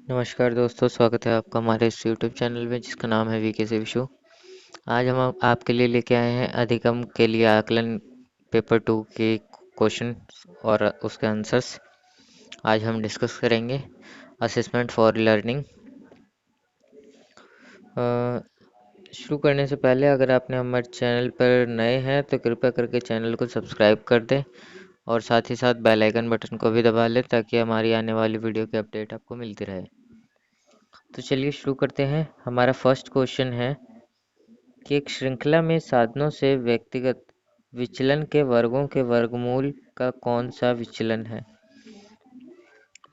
नमस्कार दोस्तों, स्वागत है आपका हमारे इस यूट्यूब चैनल में जिसका नाम है वीके से विशु। आज हम आपके लिए लेके आए हैं अधिगम के लिए आकलन पेपर 2 के क्वेश्चन और उसके आंसर्स। आज हम डिस्कस करेंगे असेसमेंट फॉर लर्निंग। शुरू करने से पहले अगर आपने हमारे चैनल पर नए हैं तो कृपया करके चैनल को सब्सक्राइब कर दें और साथ ही साथ बेल आइकन बटन को भी दबा लें ताकि हमारी आने वाली वीडियो की अपडेट आपको मिलती रहे। तो चलिए शुरू करते हैं। हमारा फर्स्ट क्वेश्चन है कि एक श्रृंखला में साधनों से व्यक्तिगत विचलन के वर्गों के वर्गमूल का कौन सा विचलन है?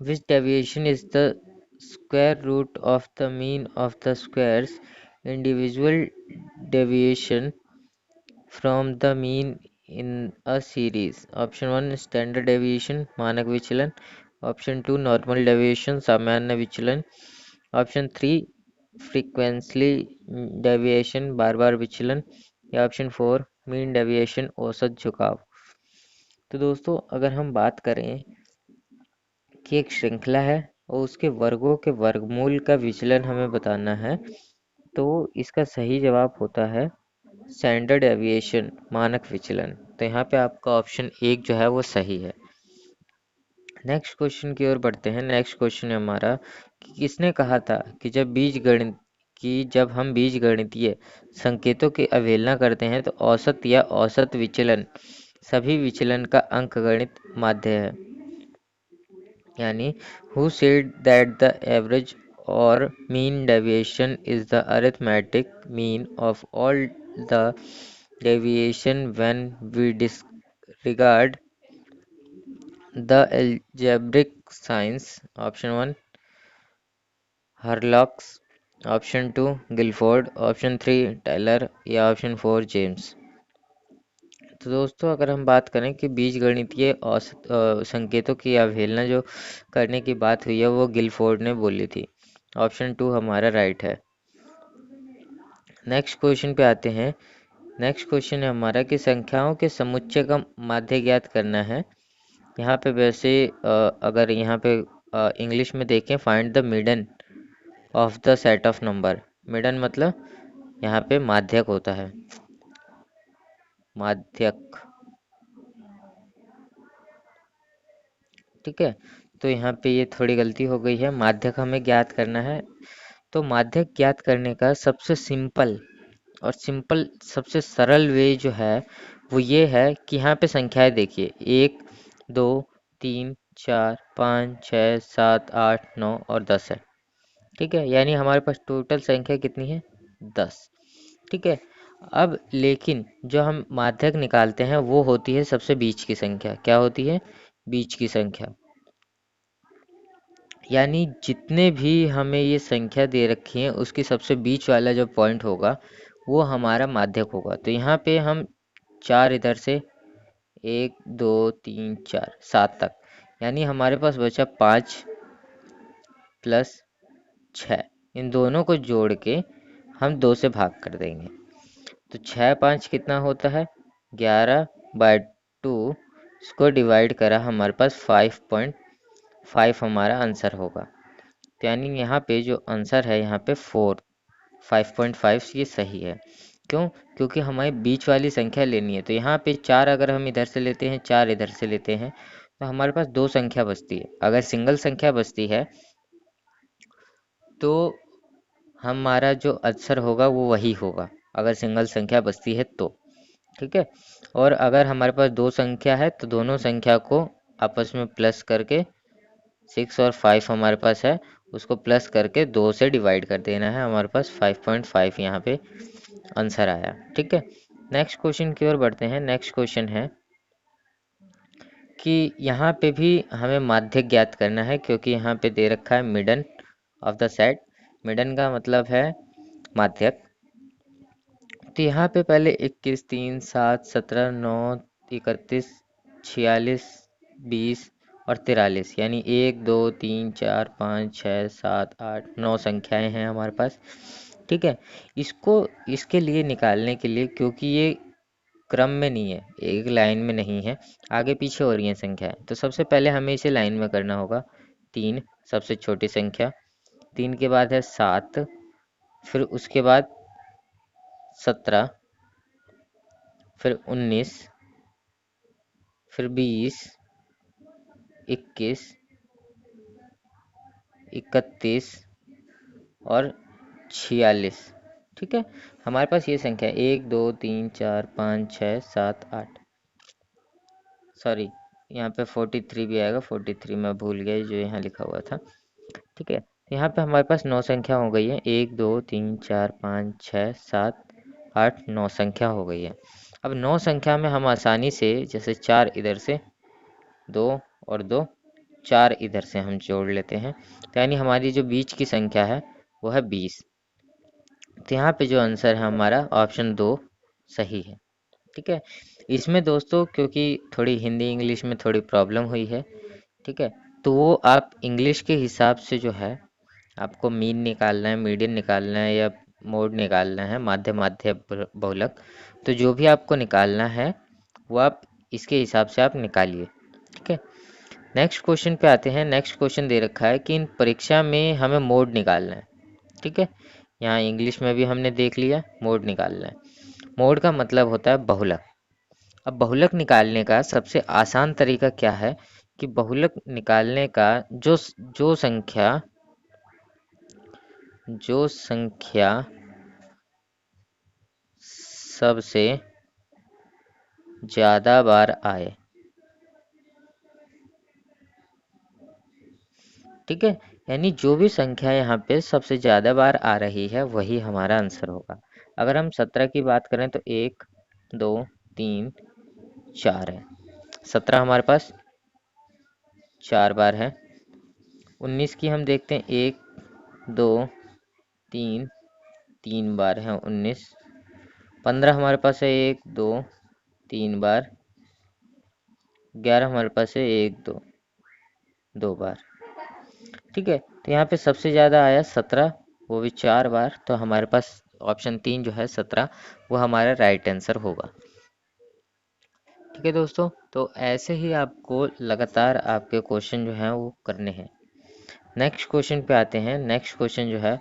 Which deviation is the square root of the mean of the squares individual deviation from the mean in a series? Option 1 standard deviation मानक विचलन, Option 2 normal deviation सामान्य विचलन, Option 3 frequently deviation बार बार विचलन, या Option 4 मीन डेविएशन औसत झुकाव। तो दोस्तों अगर हम बात करें कि एक श्रृंखला है और उसके वर्गों के वर्गमूल का विचलन हमें बताना है, तो इसका सही जवाब होता है स्टैंडर्ड डेविएशन मानक विचलन। तो यहाँ पे आपका ऑप्शन 1 जो है वो सही है। नेक्स्ट क्वेश्चन की ओर बढ़ते हैं। नेक्स्ट क्वेश्चन है हमारा कि किसने कहा था कि जब हम बीजगणितीय संकेतों की अवहेलना करते हैं तो औसत या औसत विचलन सभी विचलन का अंकगणित माध्य है। यानी who said that the average or mean deviation is the arithmetic mean of all the deviation when we disregard the algebraic signs? Option 1 Hurlock's, option 2 Guilford, option 3 Taylor, या ऑप्शन 4 जेम्स। तो दोस्तों अगर हम बात करें कि बीजगणितीय औसत संकेतों की अवहेलना जो करने की बात हुई है वो गिलफोर्ड ने बोली थी। ऑप्शन 2 हमारा राइट है। नेक्स्ट क्वेश्चन पे आते हैं। नेक्स्ट क्वेश्चन है हमारा कि संख्याओं के समुच्चय का माध्य ज्ञात करना है। यहाँ पे वैसे अगर यहाँ पे इंग्लिश में देखें find the median of the set of number. Median मतलब यहाँ पे माध्यक होता है, माध्यक, ठीक है। तो यहाँ पे ये थोड़ी गलती हो गई है, माध्यक हमें ज्ञात करना है। तो माध्यक ज्ञात करने का सबसे सिंपल सबसे सरल वे जो है वो ये है कि यहाँ पे संख्याएं देखिए 1 2 3 4 5 6 7 8 9 और 10 है, ठीक है। यानी हमारे पास टोटल संख्या कितनी है? 10, ठीक है। अब लेकिन जो हम माध्यक निकालते हैं वो होती है सबसे बीच की संख्या। क्या होती है? बीच की संख्या। यानी जितने भी हमें ये संख्या दे रखी है उसकी सबसे बीच वाला जो पॉइंट होगा वो हमारा माध्यक होगा। तो यहाँ पे हम 4 इधर से 1 2 3 4 7 तक, यानी हमारे पास बचा 5 प्लस 6। इन दोनों को जोड़ के हम 2 से भाग कर देंगे। तो 6 5 कितना होता है? 11/2। इसको डिवाइड करा हमारे पास 5.5 हमारा आंसर होगा। तो यानी यहाँ पे जो आंसर है यहाँ पे 5.5 ये सही है। क्यों? क्योंकि हमें बीच वाली संख्या लेनी है। तो यहाँ पे 4 अगर हम इधर से लेते हैं, 4 इधर से लेते हैं, तो हमारे पास 2 संख्या बचती है। अगर सिंगल संख्या बचती है तो हमारा जो आंसर होगा वो वही होगा, अगर सिंगल संख्या बचती है तो, ठीक है। और अगर हमारे पास 2 संख्या है तो दोनों संख्या को आपस में प्लस करके 6 और 5 हमारे पास है, उसको प्लस करके 2 से डिवाइड कर देना है। हमारे पास 5.5 यहाँ पे आंसर आया, ठीक है। नेक्स्ट क्वेश्चन की ओर बढ़ते हैं। नेक्स्ट क्वेश्चन है कि यहाँ पे भी हमें माध्यक ज्ञात करना है, क्योंकि यहाँ पे दे रखा है मिडन ऑफ द सेट। मिडन का मतलब है माध्यक। तो यहाँ पे पहले 21 3 7 17 9 31 46 20 और 43, यानी 1 2 3 4 5 6 7 8 9 संख्याएं हैं हमारे पास, ठीक है। इसको इसके लिए निकालने के लिए, क्योंकि ये क्रम में नहीं है, एक लाइन में नहीं है, आगे पीछे हो रही है संख्याएं, तो सबसे पहले हमें इसे लाइन में करना होगा। 3 सबसे छोटी संख्या, 3 के बाद है 7, फिर उसके बाद 17, फिर 19, फिर 20, 21, 31 और 46। ठीक है, हमारे पास ये संख्या 1 2 3 4 5 6 7 8, सॉरी यहाँ पे 43 भी आएगा, 43 मैं भूल गया जो यहाँ लिखा हुआ था। ठीक है, यहाँ पे हमारे पास 9 संख्या हो गई है, 1 2 3 4 5 6 7 8 9 संख्या हो गई है। अब 9 संख्या में हम आसानी से जैसे 4 इधर से, 2 और 2, 4 इधर से हम जोड़ लेते हैं, तो यानी हमारी जो बीच की संख्या है वो है 20। तो यहाँ पे जो आंसर है हमारा ऑप्शन 2 सही है। ठीक है, इसमें दोस्तों क्योंकि थोड़ी हिंदी इंग्लिश में थोड़ी प्रॉब्लम हुई है, ठीक है, तो वो आप इंग्लिश के हिसाब से जो है आपको मीन निकालना है, मीडियन निकालना है या मोड निकालना है, माध्य माध्य बहुलक, तो जो भी आपको निकालना है वो आप इसके हिसाब से आप निकालिए। ठीक है, नेक्स्ट क्वेश्चन पे आते हैं। नेक्स्ट क्वेश्चन दे रखा है कि इन परीक्षा में हमें मोड निकालना है। ठीक है, यहाँ इंग्लिश में भी हमने देख लिया, मोड निकालना है। मोड का मतलब होता है बहुलक। अब बहुलक निकालने का सबसे आसान तरीका क्या है कि बहुलक निकालने का जो संख्या सबसे ज्यादा बार आए, ठीक है, यानी जो भी संख्या यहाँ पे सबसे ज्यादा बार आ रही है वही हमारा आंसर होगा। अगर हम 17 की बात करें तो 1 2 3 4 है, 17 हमारे पास 4 बार है। 19 की हम देखते हैं, 1 2 3, 3 बार है 19। 15 हमारे पास है 1 2 3 बार। 11 हमारे पास है 1 2 2 बार। ठीक है, तो यहाँ पे सबसे ज़्यादा आया 17, वो भी 4 बार, तो हमारे पास ऑप्शन 3 जो है 17 वो हमारा राइट आंसर होगा। ठीक है दोस्तों, तो ऐसे ही आपको लगातार आपके क्वेश्चन जो हैं वो करने हैं। नेक्स्ट क्वेश्चन पे आते हैं। नेक्स्ट क्वेश्चन जो है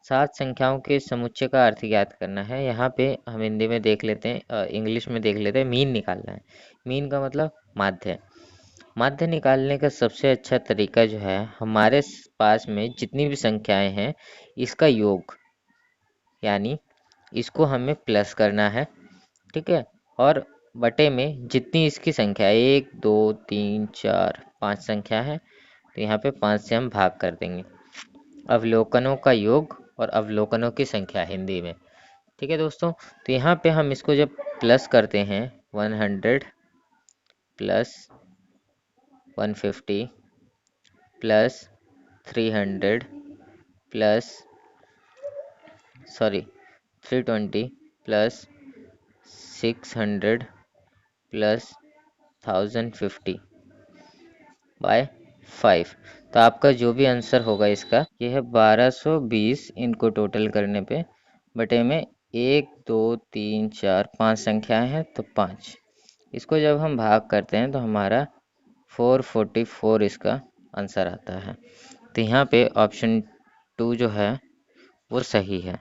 7 संख्याओं के समुच्चय का अर्थ ज्ञात करना है। यहाँ पे हम हिंदी में देख लेते हैं, इंग्लिश में देख लेते हैं, मीन निकालना है। मीन का मतलब माध्य। माध्य निकालने का सबसे अच्छा तरीका जो है, हमारे पास में जितनी भी संख्याएं हैं इसका योग, यानी इसको हमें प्लस करना है। ठीक है, और बटे में जितनी इसकी संख्या 1 2 3 4 5 संख्या है, तो यहाँ पे 5 से हम भाग कर देंगे। अवलोकनों का योग और अवलोकनों की संख्या हिंदी में। ठीक है दोस्तों, तो यहाँ पे हम इसको जब प्लस करते हैं, 100 plus 150 plus 300 plus 320 plus 600 plus 1050 by 5, तो आपका जो भी आंसर होगा इसका ये है 1220। इनको टोटल करने पे बटे में 1 2 3 4 5 संख्याएं हैं तो 5, इसको जब हम भाग करते हैं तो हमारा 444 इसका आंसर आता है। तो यहाँ पे ऑप्शन 2 जो है वो सही है।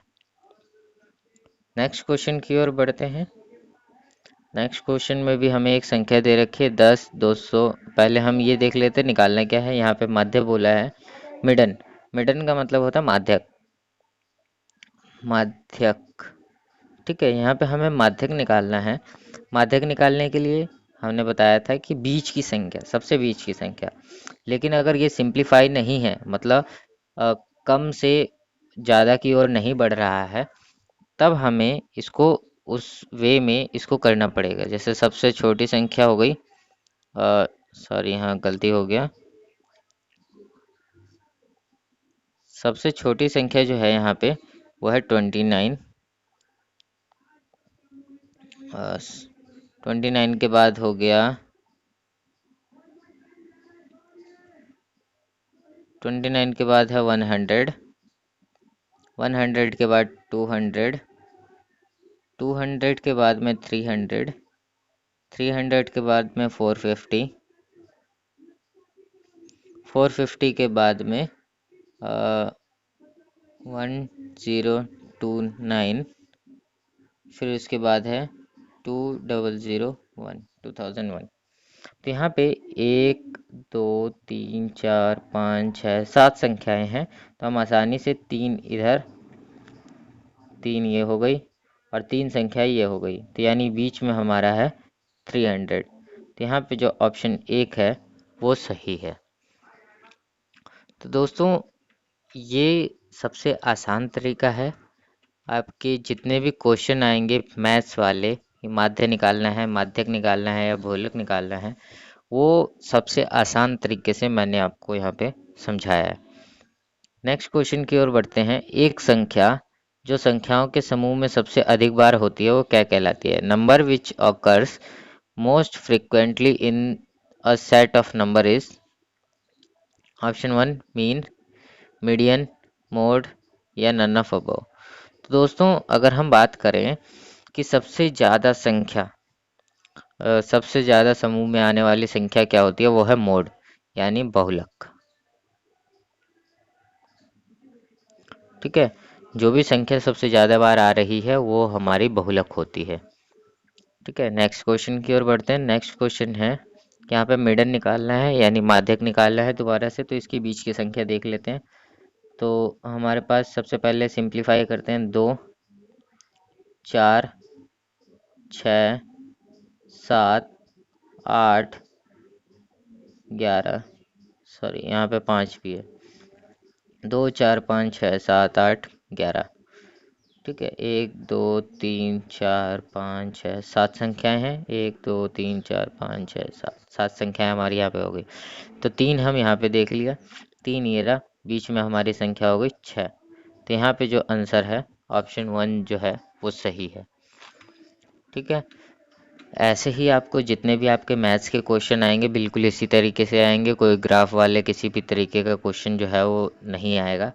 नेक्स्ट क्वेश्चन की ओर बढ़ते हैं। नेक्स्ट क्वेश्चन में भी हमें एक संख्या दे रखी है 10 200। पहले हम ये देख लेते हैं निकालना क्या है। यहाँ पे माध्य बोला है, मिडन। मिडन का मतलब होता है माध्यक, माध्यक। ठीक है, यहाँ पे हमें माध्यक निकालना है। माध्यक निकालने के लिए हमने बताया था कि बीच की संख्या, सबसे बीच की संख्या। लेकिन अगर ये सिंप्लीफाई नहीं है, मतलब कम से ज़्यादा की ओर नहीं बढ़ रहा है, तब हमें इसको उस वे में इसको करना पड़ेगा। जैसे सबसे छोटी संख्या हो गई, सॉरी यहाँ गलती हो गया, सबसे छोटी संख्या जो है यहाँ पे वो है 29। 29 के बाद हो गया 29 के बाद है 100, 100 के बाद 200, 200 के बाद में 300, 300 के बाद में 450, 450 के बाद में 1029, फिर उसके बाद है 2001, 2001। तो यहाँ पे 1 2 3 4 5 6 7 संख्याएं हैं, तो हम आसानी से 3 इधर, 3 ये हो गई और 3 संख्या ये हो गई, तो यानी बीच में हमारा है 300। तो यहाँ पे जो ऑप्शन 1 है वो सही है। तो दोस्तों ये सबसे आसान तरीका है। आपके जितने भी क्वेश्चन आएंगे मैथ्स वाले, माध्य निकालना है, माध्यक निकालना है या बहुलक निकालना है, वो सबसे आसान तरीके से मैंने आपको यहाँ पे समझाया है। नेक्स्ट क्वेश्चन की ओर बढ़ते हैं। एक संख्या जो संख्याओं के समूह में सबसे अधिक बार होती है वो क्या कहलाती है? Number which occurs most frequently in a set of number is option 1 mean, median, mode या नन ऑफ अबव। तो दोस्तों अगर हम बात करें कि सबसे ज़्यादा संख्या, सबसे ज़्यादा समूह में आने वाली संख्या क्या होती है, वो है मोड यानी बहुलक। ठीक है, जो भी संख्या सबसे ज़्यादा बार आ रही है वो हमारी बहुलक होती है। ठीक है, नेक्स्ट क्वेश्चन की ओर बढ़ते हैं। नेक्स्ट क्वेश्चन है कि यहाँ पे मिडन निकालना है यानी माध्यक निकालना है दोबारा से, तो इसके बीच की संख्या देख लेते हैं। तो हमारे पास सबसे पहले सिंप्लीफाई करते हैं, 2 4 6 7 8 11, सॉरी यहाँ पे 5 भी है, 2 4 5 6 7 8 11। ठीक है, 1 2 3 4 5 6 7 संख्याएं हैं, 1 2 3 4 5 6 7, 7 संख्याएं हमारी यहाँ पे हो गई। तो 3 हम यहाँ पे देख लिया, 3 ये रहा, बीच में हमारी संख्या हो गई 6। तो यहाँ पे जो आंसर है ऑप्शन 1 जो है वो सही है। ठीक है, ऐसे ही आपको जितने भी आपके मैथ्स के क्वेश्चन आएंगे बिल्कुल इसी तरीके से आएंगे, कोई ग्राफ वाले किसी भी तरीके का क्वेश्चन जो है वो नहीं आएगा।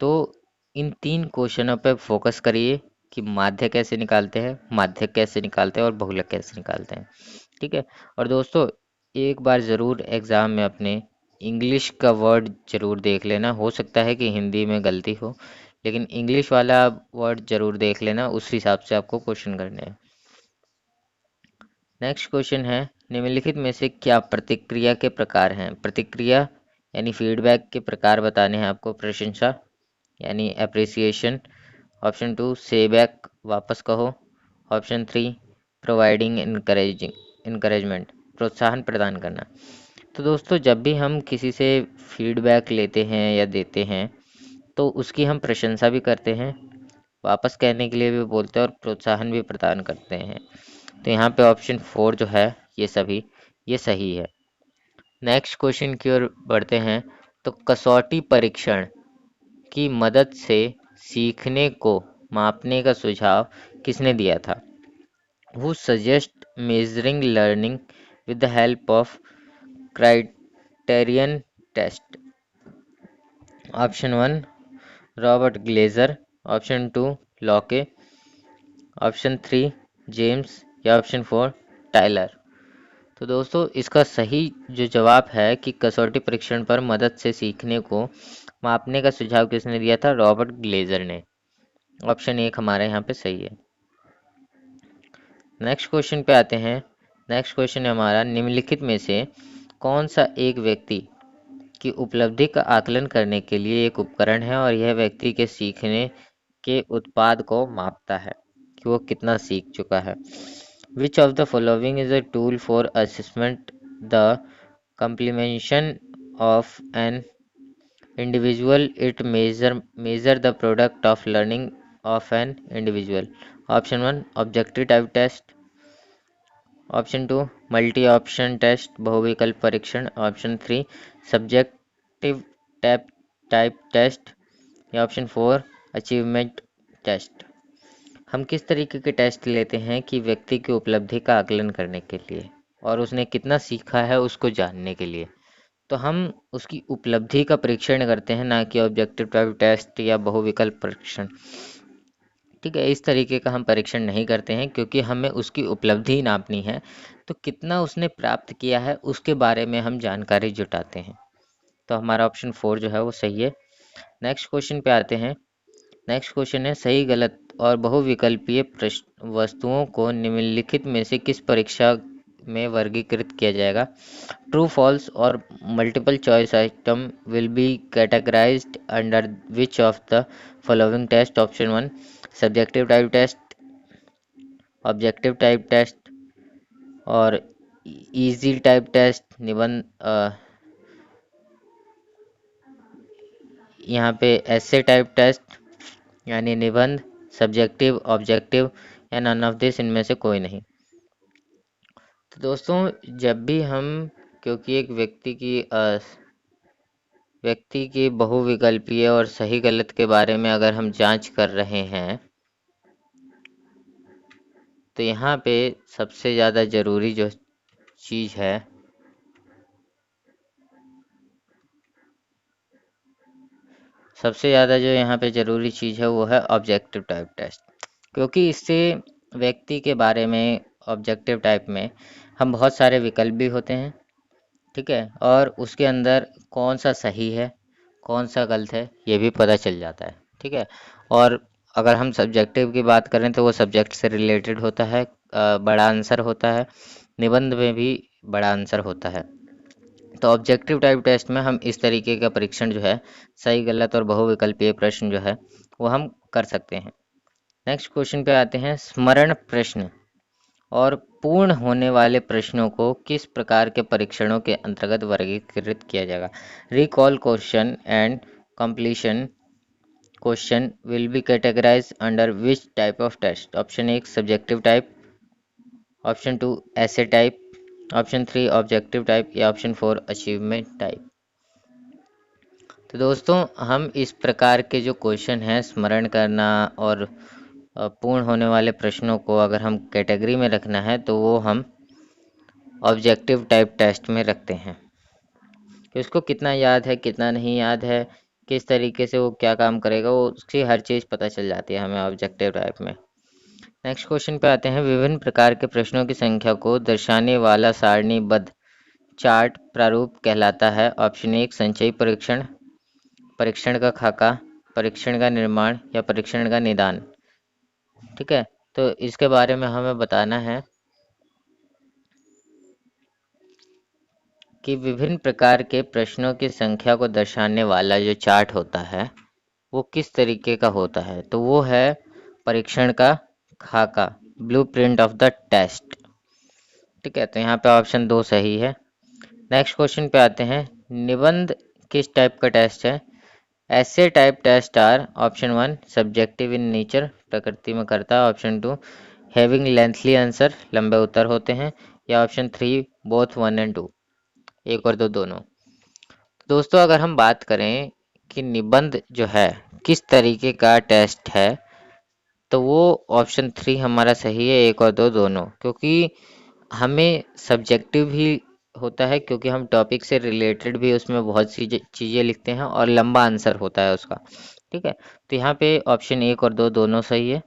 तो इन 3 क्वेश्चनों पे फोकस करिए कि माध्य कैसे निकालते हैं, माध्यक कैसे निकालते हैं और बहुलक कैसे निकालते हैं। ठीक है, और दोस्तों एक बार ज़रूर एग्ज़ाम में अपने इंग्लिश का वर्ड ज़रूर देख लेना, हो सकता है कि हिंदी में गलती हो, लेकिन इंग्लिश वाला वर्ड ज़रूर देख लेना, उस हिसाब से आपको क्वेश्चन करने हैं। नेक्स्ट क्वेश्चन है, निम्नलिखित में से क्या प्रतिक्रिया के प्रकार हैं? प्रतिक्रिया यानी फीडबैक के प्रकार बताने हैं आपको। प्रशंसा यानी अप्रिसिएशन, ऑप्शन 2 से बैक वापस कहो, ऑप्शन 3 प्रोवाइडिंग इनकरेजमेंट प्रोत्साहन प्रदान करना। तो दोस्तों जब भी हम किसी से फीडबैक लेते हैं या देते हैं तो उसकी हम प्रशंसा भी करते हैं, वापस कहने के लिए भी बोलते हैं और प्रोत्साहन भी प्रदान करते हैं। तो यहाँ पे ऑप्शन 4 जो है ये सही है। नेक्स्ट क्वेश्चन की ओर बढ़ते हैं। तो कसौटी परीक्षण की मदद से सीखने को मापने का सुझाव किसने दिया था? Who suggest measuring learning with the help of criterion test? Option 1 Robert Glazer, option 2 Locke, option 3 James या ऑप्शन 4 टाइलर। तो दोस्तों इसका सही जो जवाब है कि कसौटी परीक्षण पर मदद से सीखने को मापने का सुझाव किसने दिया था? रॉबर्ट ग्लेजर ने। ऑप्शन 1 हमारे यहाँ पे सही है। नेक्स्ट क्वेश्चन पे आते हैं। नेक्स्ट क्वेश्चन है हमारा, निम्नलिखित में से कौन सा एक व्यक्ति की उपलब्धि का आकलन करने के लिए एक उपकरण है और यह व्यक्ति के सीखने के उत्पाद को मापता है कि वो कितना सीख चुका है? Which of the following is a tool for assessment the complementation of an individual? It measure the product of learning of an individual. Option 1 objective type test, option 2 multi option test बहुविकल्प परीक्षण, option 3 subjective type test या option 4 achievement test. हम किस तरीके के test लेते हैं कि व्यक्ति की उपलब्धि का आकलन करने के लिए और उसने कितना सीखा है उसको जानने के लिए? तो हम उसकी उपलब्धि का परीक्षण करते हैं, ना कि ऑब्जेक्टिव टाइप टेस्ट या बहुविकल्प परीक्षण। ठीक है, इस तरीके का हम परीक्षण नहीं करते हैं क्योंकि हमें उसकी उपलब्धि नापनी है, तो कितना उसने प्राप्त किया है उसके बारे में हम जानकारी जुटाते हैं। तो हमारा ऑप्शन 4 जो है वो सही है। नेक्स्ट क्वेश्चन पे आते हैं। नेक्स्ट क्वेश्चन है, सही गलत और बहुविकल्पीय प्रश्न वस्तुओं को निम्नलिखित में से किस परीक्षा में वर्गीकृत किया जाएगा? ट्रू फॉल्स और multiple choice item will be categorized under which of the following test? Option 1 subjective type test, objective type test और इजी टाइप टेस्ट, निबंध यहाँ पे ऐसे टाइप टेस्ट यानी निबंध, सब्जेक्टिव, ऑब्जेक्टिव या नन ऑफ दिस, इनमें से कोई नहीं। तो दोस्तों जब भी हम क्योंकि एक व्यक्ति की बहुविकल्पीय और सही गलत के बारे में अगर हम जांच कर रहे हैं तो यहाँ पे सबसे ज़्यादा ज़रूरी जो चीज़ है सबसे ज़्यादा जो यहाँ पे ज़रूरी चीज़ है वो है ऑब्जेक्टिव टाइप टेस्ट, क्योंकि इससे व्यक्ति के बारे में ऑब्जेक्टिव टाइप में हम बहुत सारे विकल्प भी होते हैं, ठीक है, और उसके अंदर कौन सा सही है कौन सा गलत है ये भी पता चल जाता है, ठीक है। और अगर हम सब्जेक्टिव की बात करें तो वो सब्जेक्ट से रिलेटेड होता है, बड़ा आंसर होता है, निबंध में भी बड़ा आंसर होता है। तो ऑब्जेक्टिव टाइप टेस्ट में हम इस तरीके का परीक्षण जो है सही गलत और बहुविकल्पीय प्रश्न जो है वो हम कर सकते हैं। नेक्स्ट क्वेश्चन पे आते हैं, स्मरण प्रश्न और पूर्ण होने वाले प्रश्नों को किस प्रकार के परीक्षणों के अंतर्गत वर्गीकृत किया जाएगा? Recall question and completion question will be categorize under which type of test? Option 1 subjective type, option 2 essay type, option 3 objective type या ऑप्शन 4 अचीवमेंट टाइप। तो दोस्तों हम इस प्रकार के जो क्वेश्चन हैं स्मरण करना और पूर्ण होने वाले प्रश्नों को अगर हम कैटेगरी में रखना है तो वो हम ऑब्जेक्टिव टाइप टेस्ट में रखते हैं कि उसको कितना याद है कितना नहीं याद है, किस तरीके से वो क्या काम करेगा, वो उसकी हर चीज़ पता चल जाती है हमें ऑब्जेक्टिव टाइप में। नेक्स्ट क्वेश्चन पे आते हैं, विभिन्न प्रकार के प्रश्नों की संख्या को दर्शाने वाला सारणीबद्ध चार्ट प्रारूप कहलाता है? ऑप्शन 1 संचयी परीक्षण, परीक्षण का खाका, परीक्षण का निर्माण या परीक्षण का निदान, ठीक है। तो इसके बारे में हमें बताना है कि विभिन्न प्रकार के प्रश्नों की संख्या को दर्शाने वाला जो चार्ट होता है वो किस तरीके का होता है? तो वो है परीक्षण का खाका, ब्लूप्रिंट ऑफ द टेस्ट, ठीक है। तो यहाँ पे ऑप्शन 2 सही है। नेक्स्ट क्वेश्चन पे आते हैं, निबंध किस टाइप का टेस्ट है? Essay type test are option 1 subjective in nature, प्रकृति में करता है, ऑप्शन 2 हैविंग लेंथली आंसर, लंबे उत्तर होते हैं, या ऑप्शन 3 बोथ 1 एंड 2, एक और दो दोनों। दोस्तों अगर हम बात करें कि निबंध जो है किस तरीके का टेस्ट है तो वो ऑप्शन 3 हमारा सही है, एक और दो दोनों, क्योंकि हमें सब्जेक्टिव भी होता है क्योंकि हम टॉपिक से रिलेटेड भी उसमें बहुत सी चीज़ें लिखते हैं और लंबा आंसर होता है उसका, ठीक है। तो यहाँ पे ऑप्शन 1 और 2 दोनों सही है।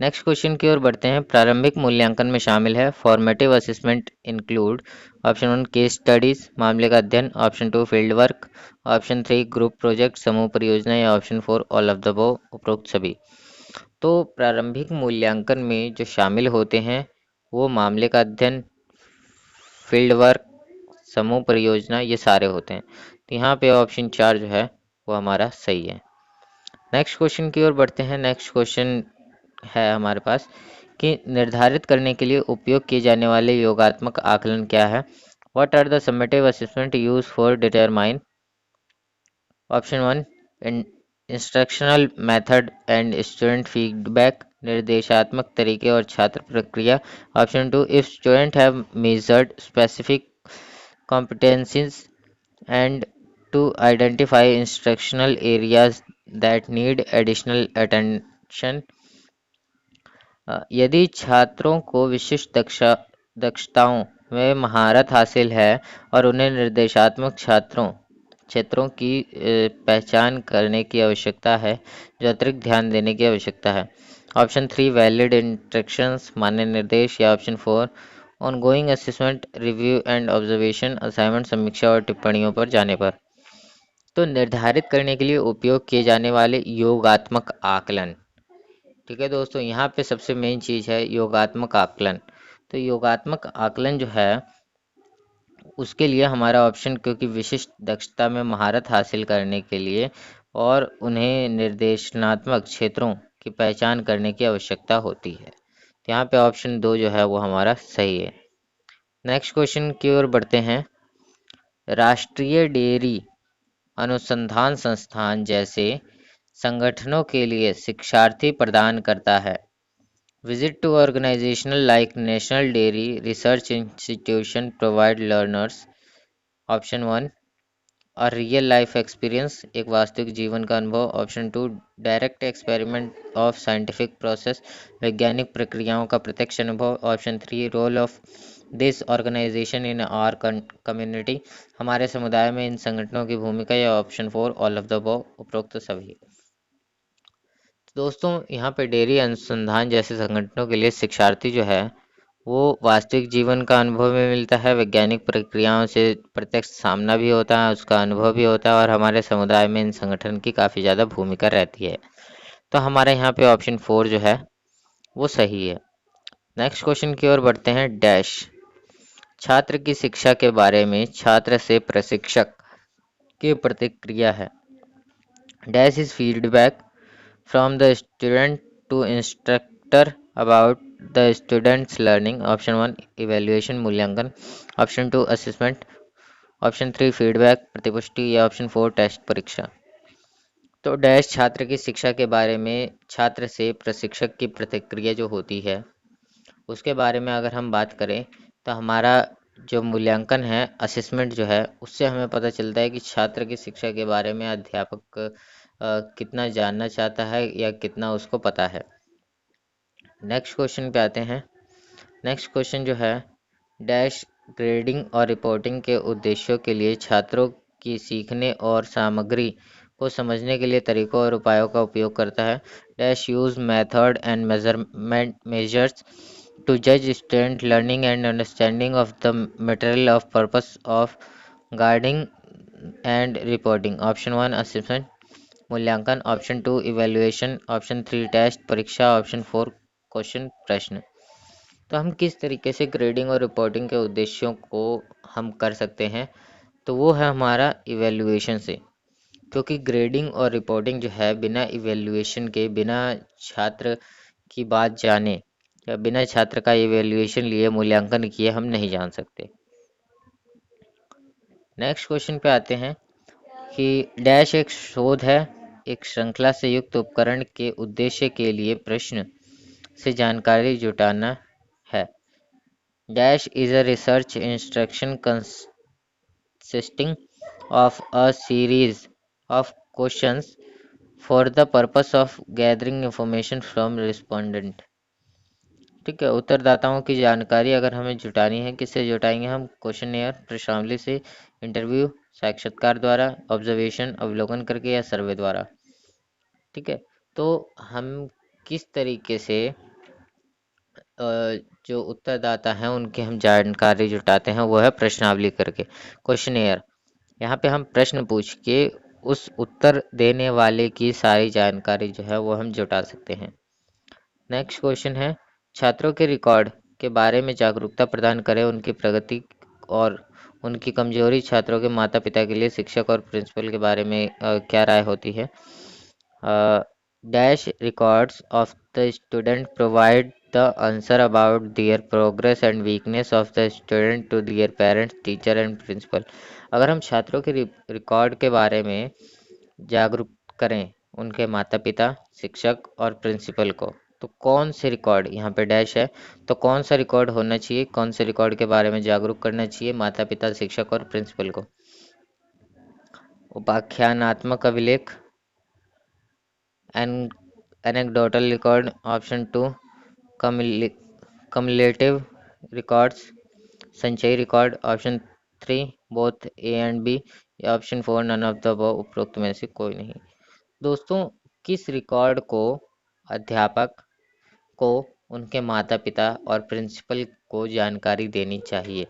नेक्स्ट क्वेश्चन की ओर बढ़ते हैं, प्रारंभिक मूल्यांकन में शामिल है formative assessment include option 1 case studies, मामले का अध्ययन, option 2 field work, option 3 group project, समूह परियोजना या option 4 all of the above, उपरोक्त सभी। तो प्रारंभिक मूल्यांकन में जो शामिल होते हैं वो मामले का अध्ययन, फील्ड वर्क, समूह परियोजना, ये सारे होते हैं। तो यहाँ पे ऑप्शन 4 जो है वो हमारा सही है। नेक्स्ट क्वेश्चन की ओर बढ़ते हैं। नेक्स्ट क्वेश्चन है हमारे पास कि निर्धारित करने के लिए उपयोग किए जाने वाले योगात्मक आकलन क्या है? What are the summative assessment use for determine? Option 1 instructional method and student feedback, निर्देशात्मक तरीके और छात्र प्रक्रिया, option 2 if student have measured specific competencies and to identify instructional areas that need additional attention। यदि छात्रों को विशिष्ट दक्षताओं में महारत हासिल है और उन्हें निर्देशात्मक क्षेत्रों की पहचान करने की आवश्यकता है जो अतिरिक्त ध्यान देने की आवश्यकता है। ऑप्शन 3 वैलिड इंस्ट्रक्शंस, मान्य निर्देश, या option 4 ongoing assessment, review and observation, assignment, समीक्षा और टिप्पणियों पर जाने पर। तो निर्धारित करने के लिए उपयोग किए जाने वाले योगात्मक आकलन। ठीक है दोस्तों, यहाँ पे सबसे मेन चीज़ है योगात्मक आकलन। तो योगात्मक आकलन जो है उसके लिए हमारा ऑप्शन, क्योंकि विशिष्ट दक्षता में महारत हासिल करने के लिए और उन्हें निर्देशनात्मक क्षेत्रों की पहचान करने की आवश्यकता होती है। तो यहाँ पे ऑप्शन 2 जो है वो हमारा सही है। नेक्स्ट क्वेश्चन की ओर बढ़ते हैं। राष्ट्रीय डेयरी अनुसंधान संस्थान जैसे संगठनों के लिए शिक्षार्थी प्रदान करता है। Visit to organizational like national dairy research institution provide learners. Option 1 और रियल लाइफ एक्सपीरियंस, एक वास्तविक जीवन का अनुभव। Option 2 direct experiment of scientific process, वैज्ञानिक प्रक्रियाओं का प्रत्यक्ष अनुभव। Option 3 role of this organization in our community, हमारे समुदाय में इन संगठनों की भूमिका। या option 4 all of the above, उपरोक्त सभी। दोस्तों यहाँ पे डेयरी अनुसंधान जैसे संगठनों के लिए शिक्षार्थी जो है वो वास्तविक जीवन का अनुभव भी मिलता है, वैज्ञानिक प्रक्रियाओं से प्रत्यक्ष सामना भी होता है, उसका अनुभव भी होता है, और हमारे समुदाय में इन संगठन की काफ़ी ज़्यादा भूमिका रहती है। तो हमारे यहाँ पे ऑप्शन 4 जो है वो सही है। नेक्स्ट क्वेश्चन की ओर बढ़ते हैं। डैश छात्र की शिक्षा के बारे में छात्र से प्रशिक्षक की प्रतिक्रिया है। Dash is feedback from the student to instructor about the students learning. Option 1 evaluation, मूल्यांकन। Option 2 assessment. ऑप्शन 3 फीडबैक, प्रतिपुष्टि। या ऑप्शन 4 टेस्ट, परीक्षा। तो डैश छात्र की शिक्षा के बारे में छात्र से प्रशिक्षक की प्रतिक्रिया जो होती है उसके बारे में अगर हम बात करें तो हमारा जो मूल्यांकन है, असेसमेंट जो है, उससे हमें पता चलता है कि छात्र की शिक्षा के बारे में अध्यापक कितना जानना चाहता है या कितना उसको पता है। नेक्स्ट क्वेश्चन पे आते हैं। नेक्स्ट क्वेश्चन जो है, डैश ग्रेडिंग और रिपोर्टिंग के उद्देश्यों के लिए छात्रों की सीखने और सामग्री को समझने के लिए तरीकों और उपायों का उपयोग करता है। Dash use method and measurement measures to जज student learning and understanding of the material of purpose of guiding and reporting. Option 1 assessment, मूल्यांकन। Option 2 evaluation. ऑप्शन 3 टेस्ट, परीक्षा। ऑप्शन 4 क्वेश्चन, प्रश्न। तो हम किस तरीके से ग्रेडिंग और रिपोर्टिंग के उद्देश्यों को हम कर सकते हैं, तो वो है हमारा इवेल्युएशन से। क्योंकि ग्रेडिंग और रिपोर्टिंग जो है बिना इवेल्युएशन के, बिना छात्र की बात जाने या बिना छात्र का इवेल्युएशन लिए, मूल्यांकन किए हम नहीं जान सकते। नेक्स्ट क्वेश्चन पे आते हैं कि डैश एक शोध है, एक श्रृंखला से युक्त उपकरण के उद्देश्य के लिए प्रश्न से जानकारी जुटाना है। Dash is a research instruction consisting of a series of questions for the purpose of gathering information from respondent। ठीक है, उत्तरदाताओं की जानकारी अगर हमें जुटानी है, किससे जुटाएंगे हम? क्वेश्चनेयर, प्रश्नावली से, इंटरव्यू, साक्षात्कार द्वारा, ऑब्जर्वेशन, अवलोकन करके, या सर्वे द्वारा। ठीक है, तो हम किस तरीके से जो उत्तरदाता हैं उनकी हम जानकारी जुटाते हैं, वो है प्रश्नावली करके, क्वेश्चनेयर। यहाँ पे हम प्रश्न पूछ के उस उत्तर देने वाले की सारी जानकारी जो है वो हम जुटा सकते हैं। नेक्स्ट क्वेश्चन है, छात्रों के रिकॉर्ड के बारे में जागरूकता प्रदान करें, उनकी प्रगति और उनकी कमजोरी। छात्रों के माता पिता के लिए शिक्षक और प्रिंसिपल के बारे में क्या राय होती है? Dash records of the student provide the answer about their progress and weakness of the student to their parents, teacher and principal. अगर हम छात्रों के रिकॉर्ड के बारे में जागरूक करें उनके माता पिता, शिक्षक और प्रिंसिपल को, तो कौन से रिकॉर्ड, यहाँ पे डैश है, तो कौन सा रिकॉर्ड होना चाहिए, कौन से रिकॉर्ड के बारे में जागरूक करना चाहिए माता पिता, शिक्षक और प्रिंसिपल को? उपाख्यानात्मक अभिलेख, anecdotal record. Option 2 cumulative records, संचयी record. Option 3 both A and B. या option 4 none of the above, उपरोक्त में से कोई नहीं। दोस्तों, किस रिकॉर्ड को अध्यापक को उनके माता पिता और प्रिंसिपल को जानकारी देनी चाहिए?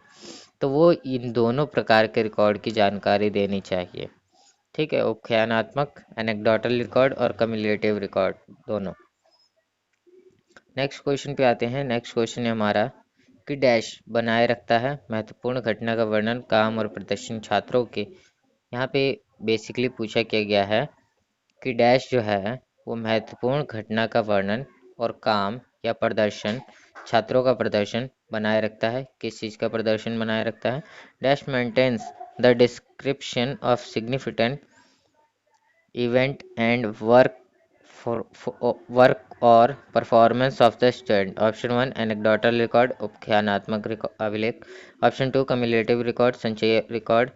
तो वो इन दोनों प्रकार के रिकॉर्ड की जानकारी देनी चाहिए। ठीक है, उपख्यानात्मक, एनेक्डोटल रिकॉर्ड और कम्युलेटिव रिकॉर्ड दोनों। नेक्स्ट क्वेश्चन पे आते हैं। नेक्स्ट क्वेश्चन है हमारा कि डैश बनाए रखता है महत्वपूर्ण घटना का वर्णन, काम और प्रदर्शन छात्रों के। यहाँ पे बेसिकली पूछा क्या गया है कि डैश जो है वो महत्वपूर्ण घटना का वर्णन और काम या प्रदर्शन, छात्रों का प्रदर्शन बनाए रखता है। किस चीज़ का प्रदर्शन बनाए रखता है? Dash maintains the description of significant event and work और performance of the student. Option 1 anecdotal record, उपख्यानात्मक अभिलेख। ऑप्शन 2 कम्युलेटिव रिकॉर्ड, संचयी रिकॉर्ड।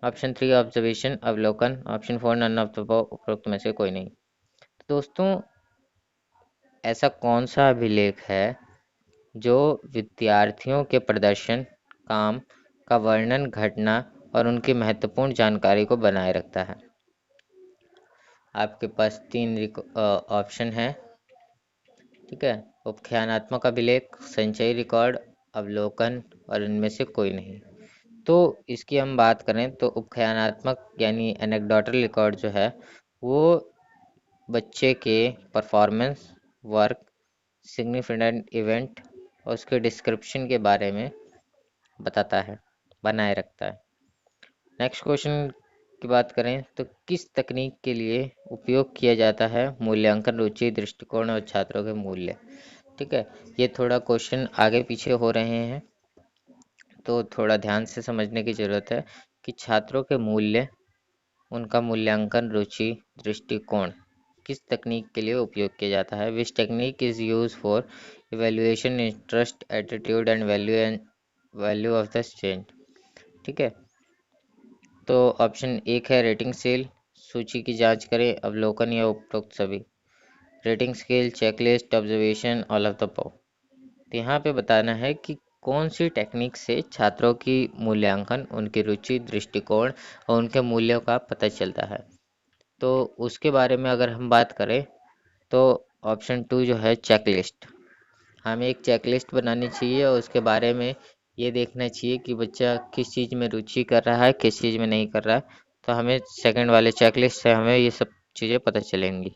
ऑप्शन 3 ऑब्जर्वेशन, अवलोकन। ऑप्शन 4 नन ऑफ द उपरोक्त में से कोई नहीं। तो दोस्तों, ऐसा कौन सा अभिलेख है जो विद्यार्थियों के प्रदर्शन, काम का वर्णन, घटना और उनकी महत्वपूर्ण जानकारी को बनाए रखता है? आपके पास 3 ऑप्शन है। ठीक है, उपख्यानात्मक अभिलेख, संचयी रिकॉर्ड, अवलोकन और इनमें से कोई नहीं। तो इसकी हम बात करें तो उपख्यानात्मक यानी एनेक्डोटल रिकॉर्ड जो है वो बच्चे के परफॉर्मेंस, वर्क, सिग्निफिकेंट इवेंट और उसके डिस्क्रिप्शन के बारे में बताता है, बनाए रखता है। नेक्स्ट क्वेश्चन की बात करें तो किस तकनीक के लिए उपयोग किया जाता है मूल्यांकन, रुचि, दृष्टिकोण और छात्रों के मूल्य? ठीक है, ये थोड़ा क्वेश्चन आगे पीछे हो रहे हैं तो थोड़ा ध्यान से समझने की ज़रूरत है कि छात्रों के मूल्य, उनका मूल्यांकन, रुचि, दृष्टिकोण किस तकनीक के लिए उपयोग किया जाता है। Which technique is use for evaluation interest, attitude and value of the student. ठीक है, तो ऑप्शन 1 है रेटिंग स्केल, सूची की जांच करें, अवलोकन या उपरोक्त सभी। Rating scale, checklist, observation, all of the above. तो यहाँ पे बताना है कि कौन सी टेक्निक से छात्रों की मूल्यांकन, उनकी रुचि, दृष्टिकोण और उनके मूल्यों का पता चलता है। तो उसके बारे में अगर हम बात करें तो ऑप्शन 2 जो है चेकलिस्ट, हमें एक चेकलिस्ट बनानी चाहिए और उसके बारे में ये देखना चाहिए कि बच्चा किस चीज़ में रुचि कर रहा है, किस चीज़ में नहीं कर रहा है। तो हमें सेकंड वाले चेकलिस्ट से हमें ये सब चीज़ें पता चलेंगी।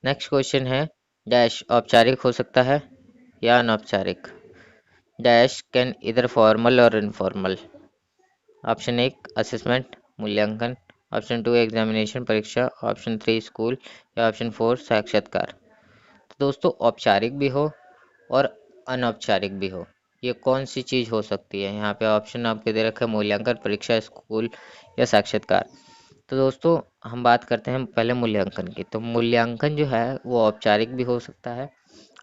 नेक्स्ट क्वेश्चन है डैश औपचारिक हो सकता है या अनौपचारिक। डैश कैन इधर फॉर्मल और इनफॉर्मल। ऑप्शन 1 असेसमेंट, मूल्यांकन। ऑप्शन 2 एग्जामिनेशन, परीक्षा। ऑप्शन 3 स्कूल या ऑप्शन 4 साक्षात्कार। तो दोस्तों, औपचारिक भी हो और अनौपचारिक भी हो, ये कौन सी चीज़ हो सकती है? यहाँ पे ऑप्शन आपके दे रखा है मूल्यांकन, परीक्षा, स्कूल या साक्षात्कार। तो दोस्तों, हम बात करते हैं पहले मूल्यांकन की। तो मूल्यांकन जो है वो औपचारिक भी हो सकता है,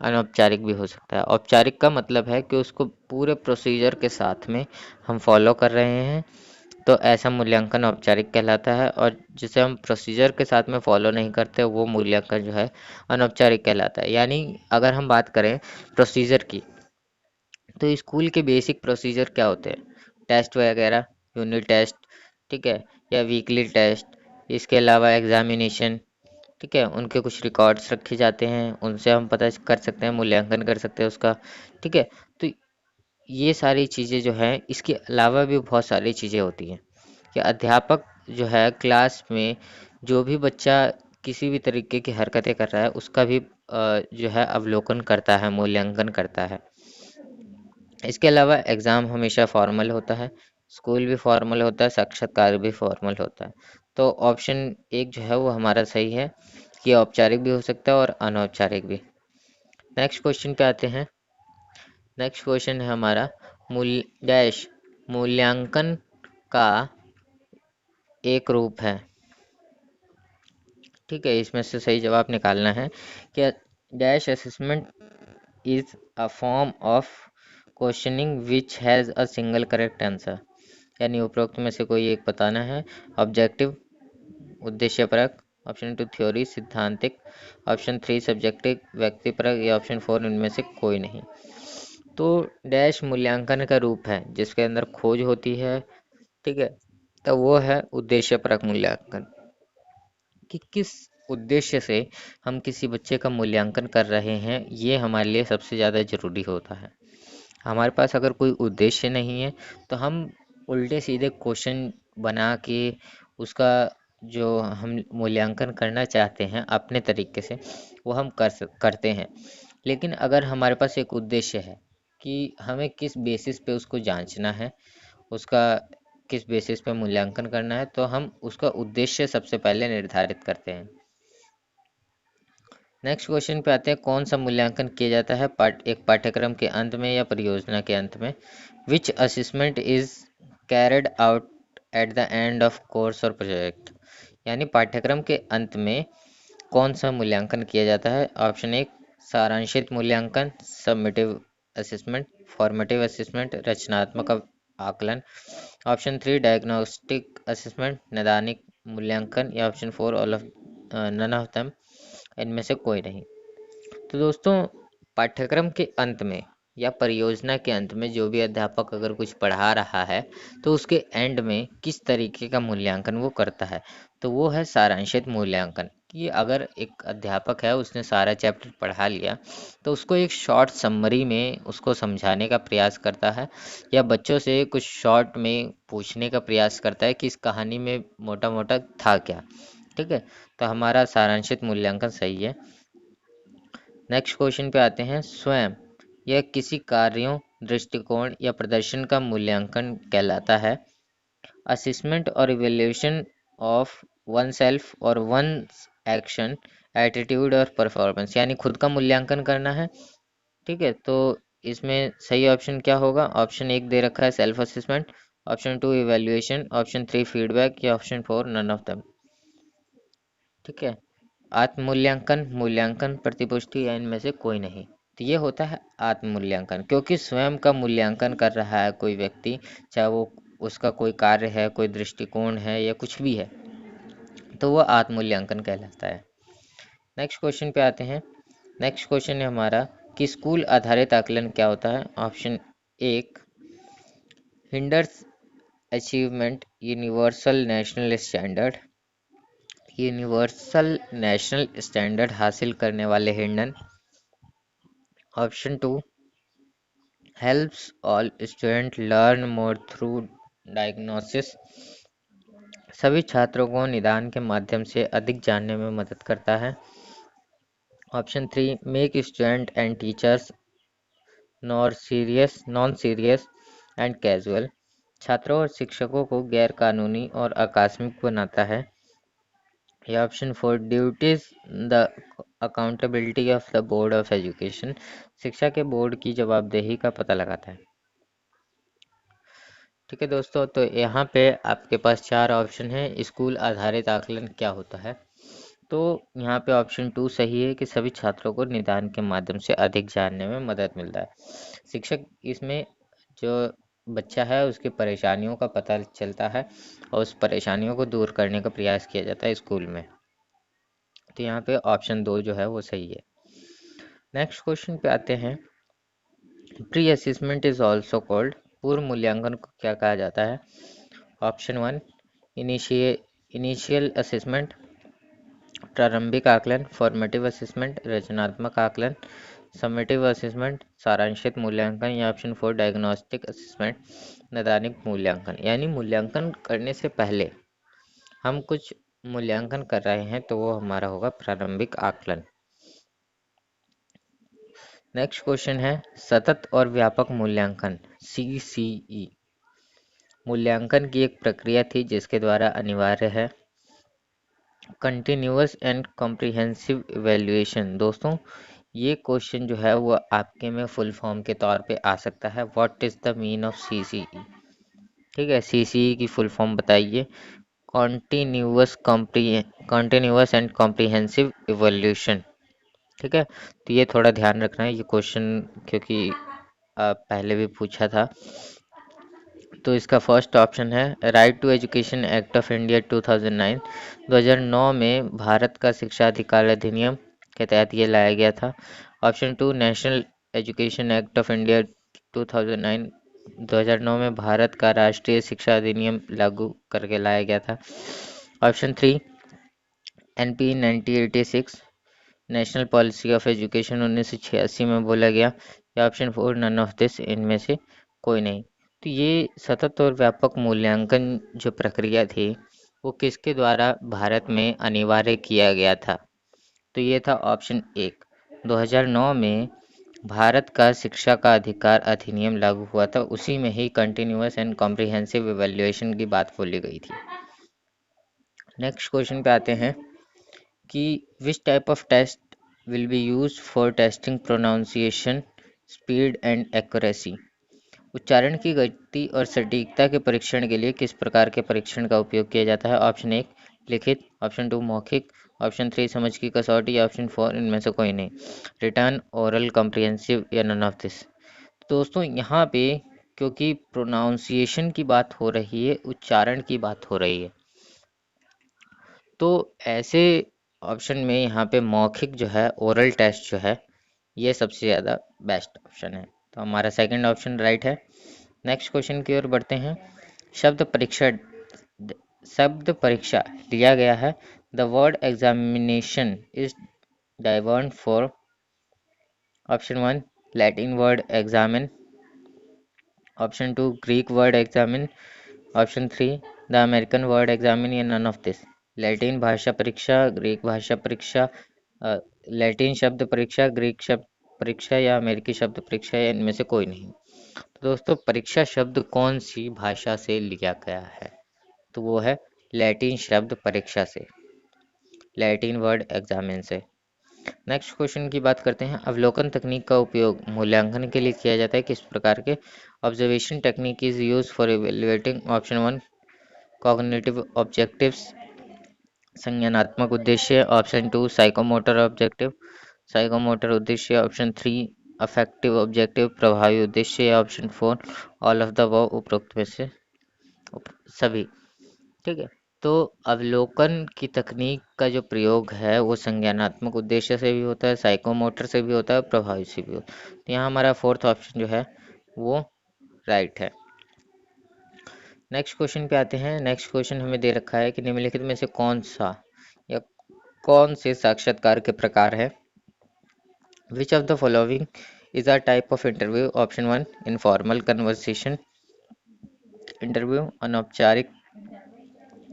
अनौपचारिक भी हो सकता है। औपचारिक का मतलब है कि उसको पूरे प्रोसीजर के साथ में हम फॉलो कर रहे हैं, तो ऐसा मूल्यांकन औपचारिक कहलाता है। और जिसे हम प्रोसीजर के साथ में फॉलो नहीं करते वो मूल्यांकन जो है अनौपचारिक कहलाता है। यानी अगर हम बात करें प्रोसीजर की, तो स्कूल के बेसिक प्रोसीजर क्या होते हैं? टेस्ट वगैरह, यूनिट टेस्ट, ठीक है, या वीकली टेस्ट, इसके अलावा एग्जामिनेशन। ठीक है, उनके कुछ रिकॉर्ड्स रखे जाते हैं, उनसे हम पता कर सकते हैं, मूल्यांकन कर सकते हैं उसका। ठीक है, तो ये सारी चीज़ें जो हैं, इसके अलावा भी बहुत सारी चीज़ें होती हैं कि अध्यापक जो है क्लास में जो भी बच्चा किसी भी तरीके की हरकतें कर रहा है उसका भी जो है अवलोकन करता है, मूल्यांकन करता है। इसके अलावा एग्ज़ाम हमेशा फॉर्मल होता है, स्कूल भी फॉर्मल होता है, साक्षात्कार भी फॉर्मल होता है। तो ऑप्शन 1 जो है वो हमारा सही है कि औपचारिक भी हो सकता है और अनौपचारिक भी। नेक्स्ट क्वेश्चन पे आते हैं। नेक्स्ट क्वेश्चन है हमारा डैश मूल्यांकन का एक रूप है। ठीक है, इसमें से सही जवाब निकालना है कि dash assessment is a form of questioning which has a single correct answer. यानी उपरोक्त में से कोई एक बताना है। ऑब्जेक्टिव, उद्देश्यपरक। ऑप्शन 2 थ्योरी, सिद्धांतिक। ऑप्शन 3 सब्जेक्टिव, व्यक्तिपरक। या ऑप्शन 4 इनमें से कोई नहीं। तो डैश मूल्यांकन का रूप है जिसके अंदर खोज होती है। ठीक है, तो वो है उद्देश्यपरक मूल्यांकन, कि किस उद्देश्य से हम किसी बच्चे का मूल्यांकन कर रहे हैं, ये हमारे लिए सबसे ज़्यादा ज़रूरी होता है। हमारे पास अगर कोई उद्देश्य नहीं है तो हम उल्टे सीधे क्वेश्चन बना के उसका जो हम मूल्यांकन करना चाहते हैं अपने तरीके से, वो हम करते हैं। लेकिन अगर हमारे पास एक उद्देश्य है कि हमें किस बेसिस पे उसको जांचना है, उसका किस बेसिस पे मूल्यांकन करना है, तो हम उसका उद्देश्य सबसे पहले निर्धारित करते हैं। नेक्स्ट क्वेश्चन पे आते हैं, कौन सा मूल्यांकन किया जाता है एक पाठ्यक्रम के अंत में या परियोजना के अंत में। विच assessment is carried out at the end of course और प्रोजेक्ट, यानी पाठ्यक्रम के अंत में कौन सा मूल्यांकन किया जाता है। ऑप्शन एक, सारांशित मूल्यांकन, सबमिटिव असेसमेंट, फॉर्मेटिव असेसमेंट, रचनात्मक आकलन। ऑप्शन थ्री, डायग्नोस्टिक असेसमेंट, नैदानिक मूल्यांकन, या option four, all of none of them, इनमें से कोई नहीं। तो दोस्तों, पाठ्यक्रम के अंत में या परियोजना के अंत में जो भी अध्यापक अगर कुछ पढ़ा रहा है, तो उसके एंड में किस तरीके का मूल्यांकन वो करता है, तो वो है सारांशित मूल्यांकन। कि अगर एक अध्यापक है, उसने सारा चैप्टर पढ़ा लिया, तो उसको एक शॉर्ट समरी में उसको समझाने का प्रयास करता है, या बच्चों से कुछ शॉर्ट में पूछने का प्रयास करता है कि इस कहानी में मोटा मोटा था क्या। ठीक है, तो हमारा सारांशित मूल्यांकन सही है। नेक्स्ट क्वेश्चन पे आते हैं, स्वयं यह किसी कार्यों, दृष्टिकोण या प्रदर्शन का मूल्यांकन कहलाता है। असेसमेंट और इवेल्युएशन ऑफ वन सेल्फ और वन एक्शन, एटीट्यूड और परफॉर्मेंस, यानी खुद का मूल्यांकन करना है। ठीक है, तो इसमें सही ऑप्शन क्या होगा। ऑप्शन एक दे रखा है self assessment, option two evaluation, option three feedback, या option four none of them. ठीक है, आत्म मूल्यांकन, मूल्यांकन, प्रतिपुष्टि, या इनमें से कोई नहीं। तो ये होता है आत्म मूल्यांकन, क्योंकि स्वयं का मूल्यांकन कर रहा है कोई व्यक्ति, चाहे वो उसका कोई कार्य है, कोई दृष्टिकोण है, या कुछ भी है, तो वो आत्म मूल्यांकन कहलाता है। नेक्स्ट क्वेश्चन पे आते हैं। नेक्स्ट क्वेश्चन है हमारा कि स्कूल आधारित आकलन क्या होता है। ऑप्शन एक, hinders achievement universal national standard, universal national standard हासिल करने वाले हिंडन। Option two, helps all student learn more through diagnosis, सभी छात्रों को निदान के माध्यम से अधिक जानने में मदद करता है। Option three, make student and teachers non serious and casual, छात्रों और शिक्षकों को गैर कानूनी और आकस्मिक बनाता है। या option four, duties the accountability of the board of education, शिक्षा के बोर्ड की जवाबदेही का पता लगाता है। ठीक है दोस्तों, तो यहाँ पे आपके पास चार ऑप्शन है, स्कूल आधारित आकलन क्या होता है। तो यहाँ पे ऑप्शन टू सही है कि सभी छात्रों को निदान के माध्यम से अधिक जानने में मदद मिलता है। शिक्षक इसमें जो बच्चा है उसकी परेशानियों का पता चलता है और उस परेशानियों को दूर करने का प्रयास किया जाता है स्कूल में। तो यहाँ पे ऑप्शन दो जो है वो सही है। नेक्स्ट क्वेश्चन पे आते हैं, pre assessment is also called, पूर्व मूल्यांकन को क्या कहा जाता है। ऑप्शन वन, इनिशियल असेसमेंट, प्रारंभिक आकलन, फॉर्मेटिव असेसमेंट, रचनात्मक आकलन, समेटिव असेसमेंट, सारांशित मूल्यांकन, या ऑप्शन फोर, डायग्नोस्टिक असेसमेंट, नैदानिक मूल्यांकन। यानी मूल्यांकन करने से पहले हम कुछ मूल्यांकन कर रहे हैं तो वो हमारा होगा प्रारंभिक आकलन। नेक्स्ट क्वेश्चन है, सतत और व्यापक मूल्यांकन CCE मूल्यांकन की एक प्रक्रिया थी जिसके द्वारा अनिवार्य है कंटिन्यूअस एंड कॉम्प्रिहेंसिव इवैल्यूएशन। दोस्तों, ये क्वेश्चन जो है वो आपके में फुल फॉर्म के तौर पे आ सकता है, what is the mean of CCE। ठीक है, CCE की फुल फॉर्म बताइए। Continuous and comprehensive evaluation. ठीक है, तो ये थोड़ा ध्यान रखना है ये क्वेश्चन, क्योंकि पहले भी पूछा था। तो इसका फर्स्ट ऑप्शन है right to education act of India 2009। 2009 में भारत का शिक्षा अधिकार अधिनियम के तहत ये लाया गया था। Option two, national education act of India 2009। 2009 में भारत का राष्ट्रीय शिक्षा अधिनियम लागू करके लाया गया था। Option three, NP 1986, national policy of education 1986 में बोला गया। या option four, none of this, इनमें से कोई नहीं। तो ये सतत और व्यापक मूल्यांकन जो प्रक्रिया थी वो किसके द्वारा भारत में अनिवार्य किया गया था? तो ये था ऑप्शन एक। 2009 में भारत का शिक्षा का अधिकार अधिनियम लागू हुआ था, उसी में ही कंटिन्यूअस एंड कॉम्प्रिहेंसिव इवैल्यूएशन की बात बोली गई थी। नेक्स्ट क्वेश्चन पे आते हैं कि which type of test will be use for testing pronunciation speed and accuracy. उच्चारण की गति और सटीकता के परीक्षण के लिए किस प्रकार के परीक्षण का उपयोग किया जाता है? ऑप्शन एक लिखित, ऑप्शन टू मौखिक, ऑप्शन थ्री समझ की कसौटी, ऑप्शन फोर इनमें से कोई नहीं। रिटर्न, ओरल, कॉम्प्रिहेंसिव या नन ऑफ दिस। दोस्तों यहाँ पे क्योंकि प्रोनाउंसिएशन की बात हो रही है, उच्चारण की बात हो रही है, तो ऐसे ऑप्शन में यहाँ पे मौखिक जो है, ओरल टेस्ट जो है, ये सबसे ज़्यादा बेस्ट ऑप्शन है। तो हमारा सेकंड ऑप्शन राइट है। नेक्स्ट क्वेश्चन की ओर बढ़ते हैं। शब्द परीक्षा शब्द परीक्षा लिया गया है। The word examination is derived for option one Latin word examine, option two Greek word examine, option three the American word examine या नन ऑफ दिस। लैटिन भाषा परीक्षा, ग्रीक भाषा परीक्षा, लैटिन शब्द परीक्षा, ग्रीक शब्द परीक्षा या अमेरिकी शब्द परीक्षा या इनमें से कोई नहीं। तो दोस्तों परीक्षा शब्द कौन सी भाषा से लिया गया है? तो वो है लैटिन शब्द परीक्षा से, लैटिन वर्ड एग्जामिन से। नेक्स्ट क्वेश्चन की बात करते हैं। अवलोकन तकनीक का उपयोग मूल्यांकन के लिए किया जाता है, किस प्रकार के? Observation technique is use for evaluating option one cognitive objectives, संज्ञानात्मक उद्देश्य, option two psychomotor objective, psychomotor उद्देश्य, ऑप्शन थ्री अफेक्टिव ऑब्जेक्टिव, प्रभावी उद्देश्य, या option four all of the above उपरोक्त में से सभी। ठीक है, तो अवलोकन की तकनीक का जो प्रयोग है वो संज्ञानात्मक उद्देश्य से भी होता है, साइकोमोटर से भी होता है, प्रभावी से भी होता है। तो यहाँ हमारा फोर्थ ऑप्शन जो है वो राइट है। नेक्स्ट क्वेश्चन पे आते हैं। नेक्स्ट क्वेश्चन हमें दे रखा है कि निम्नलिखित में से कौन सा या कौन से साक्षात्कार के प्रकार है? Which of the following is a type of interview? Option one informal conversation interview, अनौपचारिक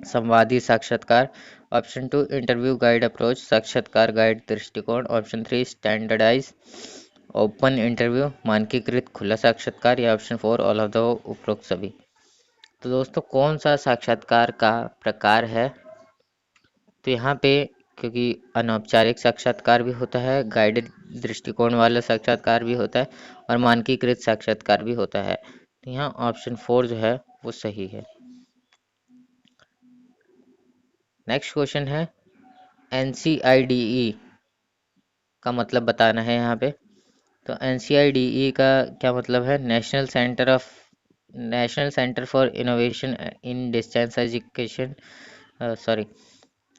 संवादी साक्षात्कार, option two interview guide approach साक्षात्कार गाइड दृष्टिकोण, option three standardize open interview मानकीकृत खुला साक्षात्कार, या option four all of the उपरोक्त सभी। तो दोस्तों कौन सा साक्षात्कार का प्रकार है? तो यहाँ पे क्योंकि अनौपचारिक साक्षात्कार भी होता है, गाइडेड दृष्टिकोण वाला साक्षात्कार भी होता है और मानकीकृत साक्षात्कार भी होता है, तो यहाँ ऑप्शन फोर जो है वो सही है। नेक्स्ट क्वेश्चन है NCIDE का मतलब बताना है यहाँ पे। तो NCIDE का क्या मतलब है? National centre for innovation in distance education, sorry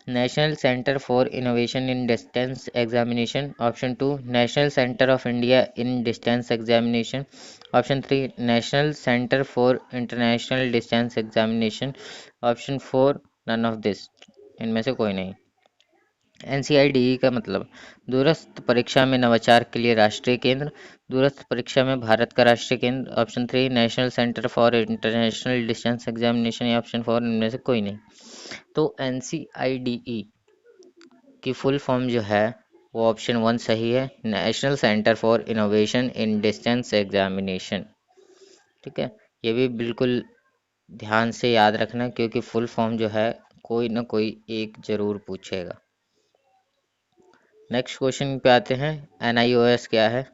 national centre for innovation in distance examination, option two national centre of India in distance examination, option three national centre for international distance examination, option four none of this, इनमें से कोई नहीं। NCIDE का मतलब दूरस्थ परीक्षा में नवाचार के लिए राष्ट्रीय केंद्र, दूरस्थ परीक्षा में भारत का राष्ट्रीय केंद्र, option three national centre for international distance examination, या ऑप्शन फोर इनमें से कोई नहीं। तो NCIDE की फुल फॉर्म जो है वो ऑप्शन वन सही है, national centre for innovation in distance examination. ठीक है, ये भी बिल्कुल ध्यान से याद रखना क्योंकि फुल फॉर्म जो है कोई ना कोई एक जरूर पूछेगा। नेक्स्ट क्वेश्चन पे आते हैं। NIOS क्या है?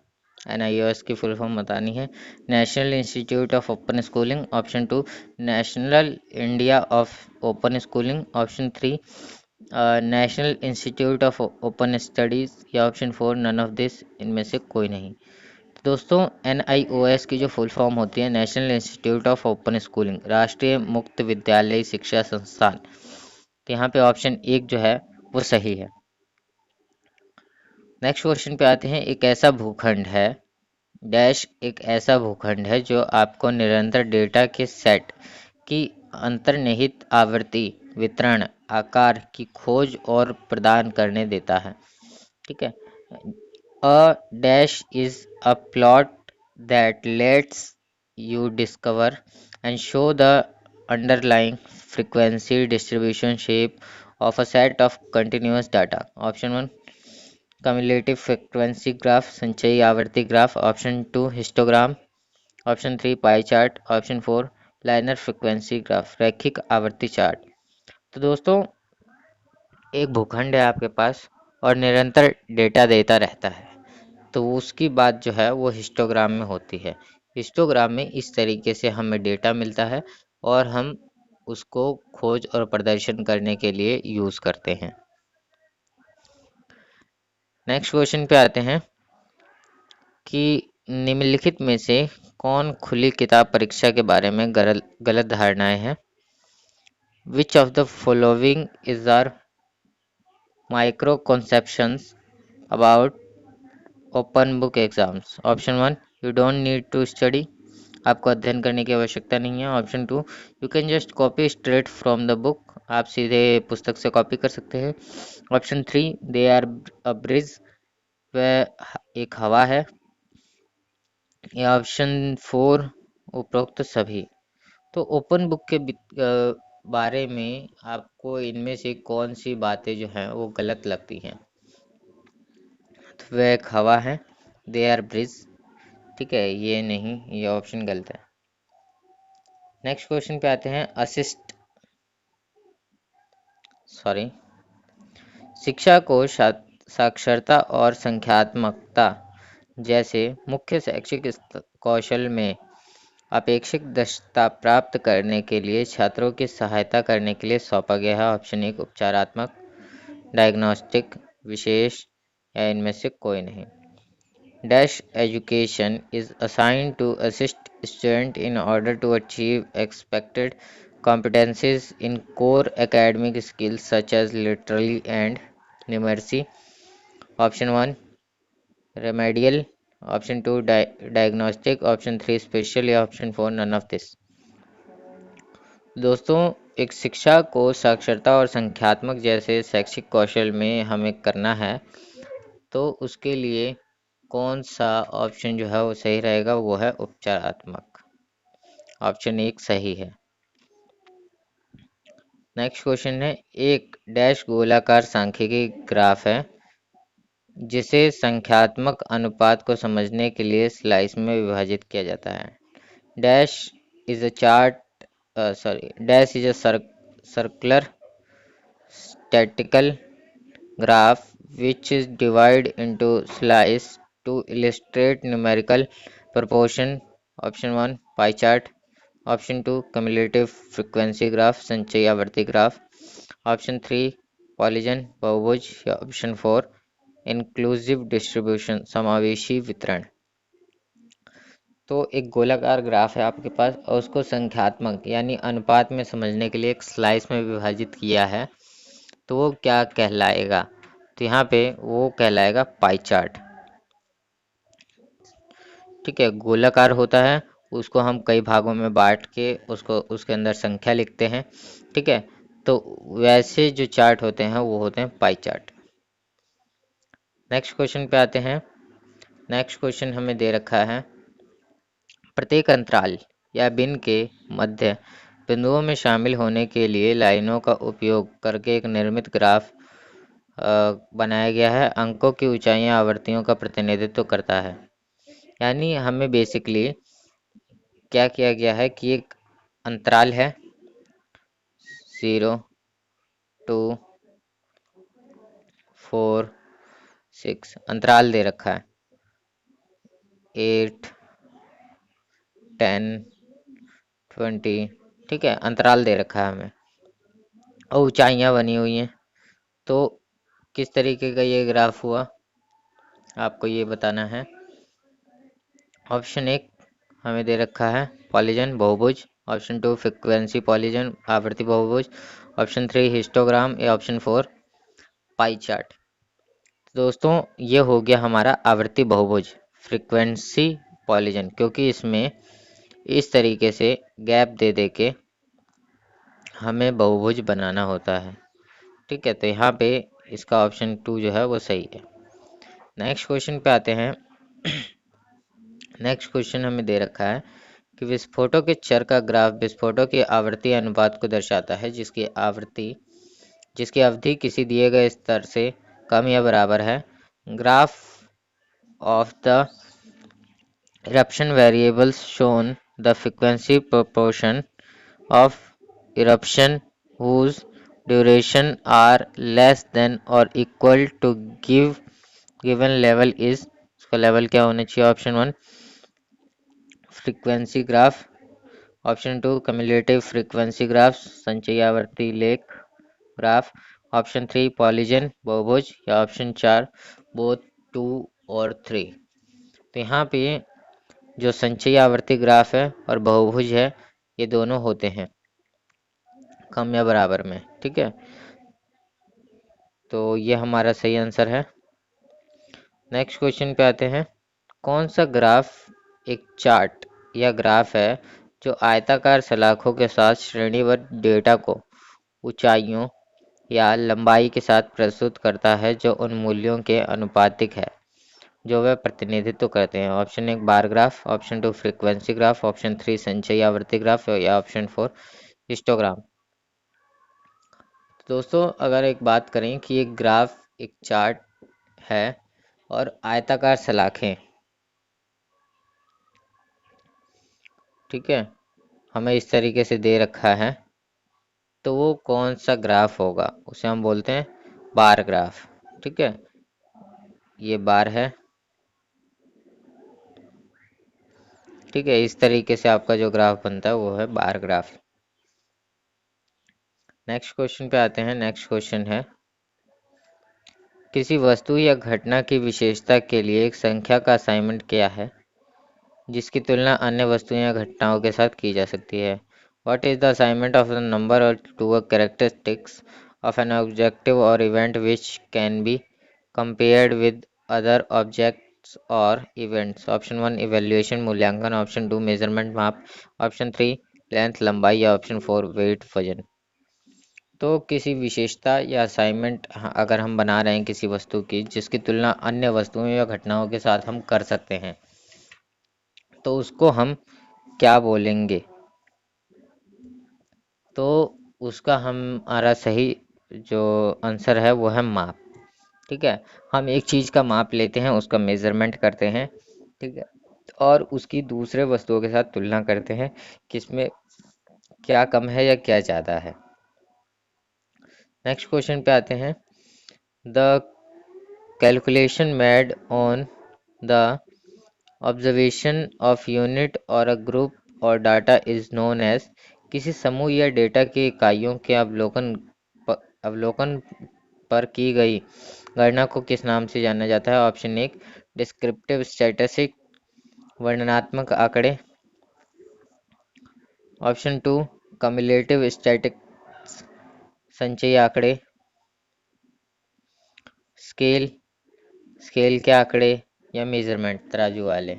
NIOS की फुल फॉर्म बतानी है। National institute of open schooling, option two national India of open schooling, option three national institute of open studies, या option four none of this, इनमें से कोई नहीं। तो दोस्तों NIOS की जो फुल फॉर्म होती है national institute of open schooling, राष्ट्रीय मुक्त विद्यालय शिक्षा संस्थान। तो यहाँ पे ऑप्शन एक जो है वो सही है। नेक्स्ट क्वेश्चन पे आते हैं। एक ऐसा भूखंड है डैश एक ऐसा भूखंड है जो आपको निरंतर डेटा के सेट की अंतर्निहित आवृत्ति वितरण आकार की खोज और प्रदान करने देता है। ठीक है, a dash is a plot that let's you discover and show the underlying frequency distribution shape of a set of continuous data. Option 1 cumulative frequency graph, संचयी आवर्ती graph. Option 2 histogram. Option 3 pie chart. Option 4 liner frequency graph, रैखिक आवर्ती chart. तो दोस्तों एक भूखंड है आपके पास और निरंतर डेटा देता रहता है, तो उसकी बात जो है वो हिस्टोग्राम में होती है. हिस्टोग्राम में इस तरीके से हमें डेटा मिलता है और हम उसको खोज और प्रदर्शन करने के लिए यूज़ करते हैं. नेक्स्ट क्वेश्चन पे आते हैं कि निम्नलिखित में से कौन खुली किताब परीक्षा के बारे में गलत धारणाएं हैं. Which of the following is are micro conceptions about open book exams. Option 1 you don't need to study, आपको अध्ययन करने की आवश्यकता नहीं है. Option 2 you can just copy straight from the book, आप सीधे पुस्तक से कॉपी कर सकते हैं. Option 3 they are a bridge, वह एक हवा है. या ऑप्शन 4 उपरोक्त सभी. तो ओपन बुक के बारे में आपको इनमें से कौन सी बातें जो हैं वो गलत लगती हैं. तो वह एक हवा है, दे आर ब्रिज, ठीक है, ये नहीं, ये ऑप्शन गलत है. नेक्स्ट क्वेश्चन पे आते हैं. शिक्षा को साक्षरता और संख्यात्मकता जैसे मुख्य शैक्षिक कौशल में अपेक्षित दक्षता प्राप्त करने के लिए छात्रों की सहायता करने के लिए सौंपा गया है. ऑप्शन 1 उपचारात्मक, डायग्नोस्टिक, विशेष, या इनमें से कोई नहीं. Dash education is assigned to assist student in order to achieve expected competencies in core academic skills such as literacy and numeracy. Option 1 remedial, option 2 diagnostic, option 3 special, या option 4 none of this. दोस्तों एक शिक्षा को साक्षरता और संख्यात्मक जैसे शैक्षिक कौशल में हमें करना है, तो उसके लिए कौन सा ऑप्शन जो है वो सही रहेगा, वो है उपचारात्मक. ऑप्शन 1 सही है. नेक्स्ट क्वेश्चन है. एक डैश गोलाकार सांख्यिकी ग्राफ है जिसे संख्यात्मक अनुपात को समझने के लिए स्लाइस में विभाजित किया जाता है. Dash is a circular statistical graph which is divided into slices to illustrate numerical proportion. Option 1 pie chart. Option 2 cumulative frequency graph, संचयी आवर्ती ग्राफ. Option 3 पॉलीजन बहुभुज, या Option 4 inclusive distribution, समावेशी वितरण. तो एक गोलाकार ग्राफ है आपके पास और उसको संख्यात्मक यानी अनुपात में समझने के लिए एक स्लाइस में विभाजित किया है, तो वो क्या कहलाएगा. तो यहाँ पे वो कहलाएगा पाई चार्ट. ठीक है, गोलाकार होता है, उसको हम कई भागों में बांट के उसको उसके अंदर संख्या लिखते हैं. ठीक है, तो वैसे जो चार्ट होते हैं वो होते हैं पाई चार्ट. नेक्स्ट क्वेश्चन पे आते हैं. नेक्स्ट क्वेश्चन हमें दे रखा है. प्रत्येक अंतराल या बिन के मध्य बिंदुओं में शामिल होने के लिए लाइनों का उपयोग करके एक निर्मित ग्राफ बनाया गया है. अंकों की ऊंचाइयां आवर्तियों का प्रतिनिधित्व करता है. यानी हमें बेसिकली क्या किया गया है कि एक अंतराल है 0, 2, 4, 6, अंतराल दे रखा है 8, 10, 20. ठीक है, अंतराल दे रखा है हमें और ऊंचाइयां बनी हुई हैं. तो किस तरीके का ये ग्राफ हुआ आपको ये बताना है. ऑप्शन 1 हमें दे रखा है पॉलीजन बहुभुज. ऑप्शन 2 फ्रीक्वेंसी पॉलीजन आवर्ती बहुभुज. ऑप्शन 3 हिस्टोग्राम, या ऑप्शन 4 पाई चार्ट. दोस्तों ये हो गया हमारा आवर्ती बहुभुज फ्रीक्वेंसी पॉलीजन, क्योंकि इसमें इस तरीके से गैप दे दे के हमें बहुभुज बनाना होता है. ठीक है, तो यहाँ पे इसका ऑप्शन 2 जो है वो सही है. नेक्स्ट क्वेश्चन पे आते हैं. नेक्स्ट क्वेश्चन हमें दे रखा है कि विस्फोटों के चर का ग्राफ विस्फोटों की आवृत्ति अनुपात को दर्शाता है, जिसकी अवधि किसी दिए गए स्तर से कम या बराबर है। Graph of the eruption variables shown the frequency proportion of eruption whose duration are less than or equal to given level is, उसका लेवल क्या होना चाहिए? Option 1 frequency graph, option 2 cumulative frequency graph संचयी आवर्ती लेख ग्राफ, ऑप्शन 3 पॉलीजन बहुभुज, या option 4 both 2 और 3। तो यहाँ पे जो संचयी आवर्ती ग्राफ है और बहुभुज है, ये दोनों होते हैं कम या बराबर में। ठीक है, तो ये हमारा सही आंसर है। नेक्स्ट क्वेश्चन पे आते हैं। कौन सा ग्राफ एक चार्ट या ग्राफ है जो आयताकार सलाखों के साथ श्रेणीबद्ध डेटा को ऊंचाइयों या लंबाई के साथ प्रस्तुत करता है जो उन मूल्यों के अनुपातिक है जो वे प्रतिनिधित्व करते हैं? Option 1 bar graph, option 2 frequency graph, option 3 संचयी आवर्ती ग्राफ, या ऑप्शन 4 हिस्टोग्राम। दोस्तों, अगर एक बात करें कि एक ग्राफ एक चार्ट है और आयताकार सलाखें, ठीक है, हमें इस तरीके से दे रखा है, तो वो कौन सा ग्राफ होगा? उसे हम बोलते हैं बार ग्राफ। ठीक है, ये बार है। ठीक है, इस तरीके से आपका जो ग्राफ बनता है वो है बार ग्राफ। नेक्स्ट क्वेश्चन पे आते हैं। नेक्स्ट क्वेश्चन है, किसी वस्तु या घटना की विशेषता के लिए एक संख्या का असाइनमेंट क्या है जिसकी तुलना अन्य वस्तुओं या घटनाओं के साथ की जा सकती है? What is the assignment of a number or to a characteristics of an objective or event which can be compared with other objects or events? Option 1 evaluation मूल्यांकन, ऑप्शन 2 मेजरमेंट माप, ऑप्शन 3 लेंथ लंबाई, या option 4 wait वजन। तो किसी विशेषता या assignment अगर हम बना रहे हैं किसी वस्तु की जिसकी तुलना अन्य वस्तुओं या घटनाओं के साथ हम कर सकते हैं, तो उसको हम क्या बोलेंगे? तो उसका हमारा सही जो आंसर है वो है माप। ठीक है, हम एक चीज़ का माप लेते हैं, उसका मेजरमेंट करते हैं, ठीक है, और उसकी दूसरे वस्तुओं के साथ तुलना करते हैं किसमें क्या कम है या क्या ज़्यादा है। नेक्स्ट क्वेश्चन पे आते हैं। The calculation made on the observation of unit और अ ग्रुप और डाटा इज नोन एज, किसी समूह या डेटा की इकाइयों के अवलोकन पर की गई गणना को किस नाम से जाना जाता है? ऑप्शन 1 डिस्क्रिप्टिव स्टैटिस्टिक वर्णनात्मक आंकड़े, ऑप्शन 2 कम्युलेटिव स्टैटिस्टिक्स संचयी आंकड़े, स्केल स्केल के आंकड़े, या मेजरमेंट तराजू वाले।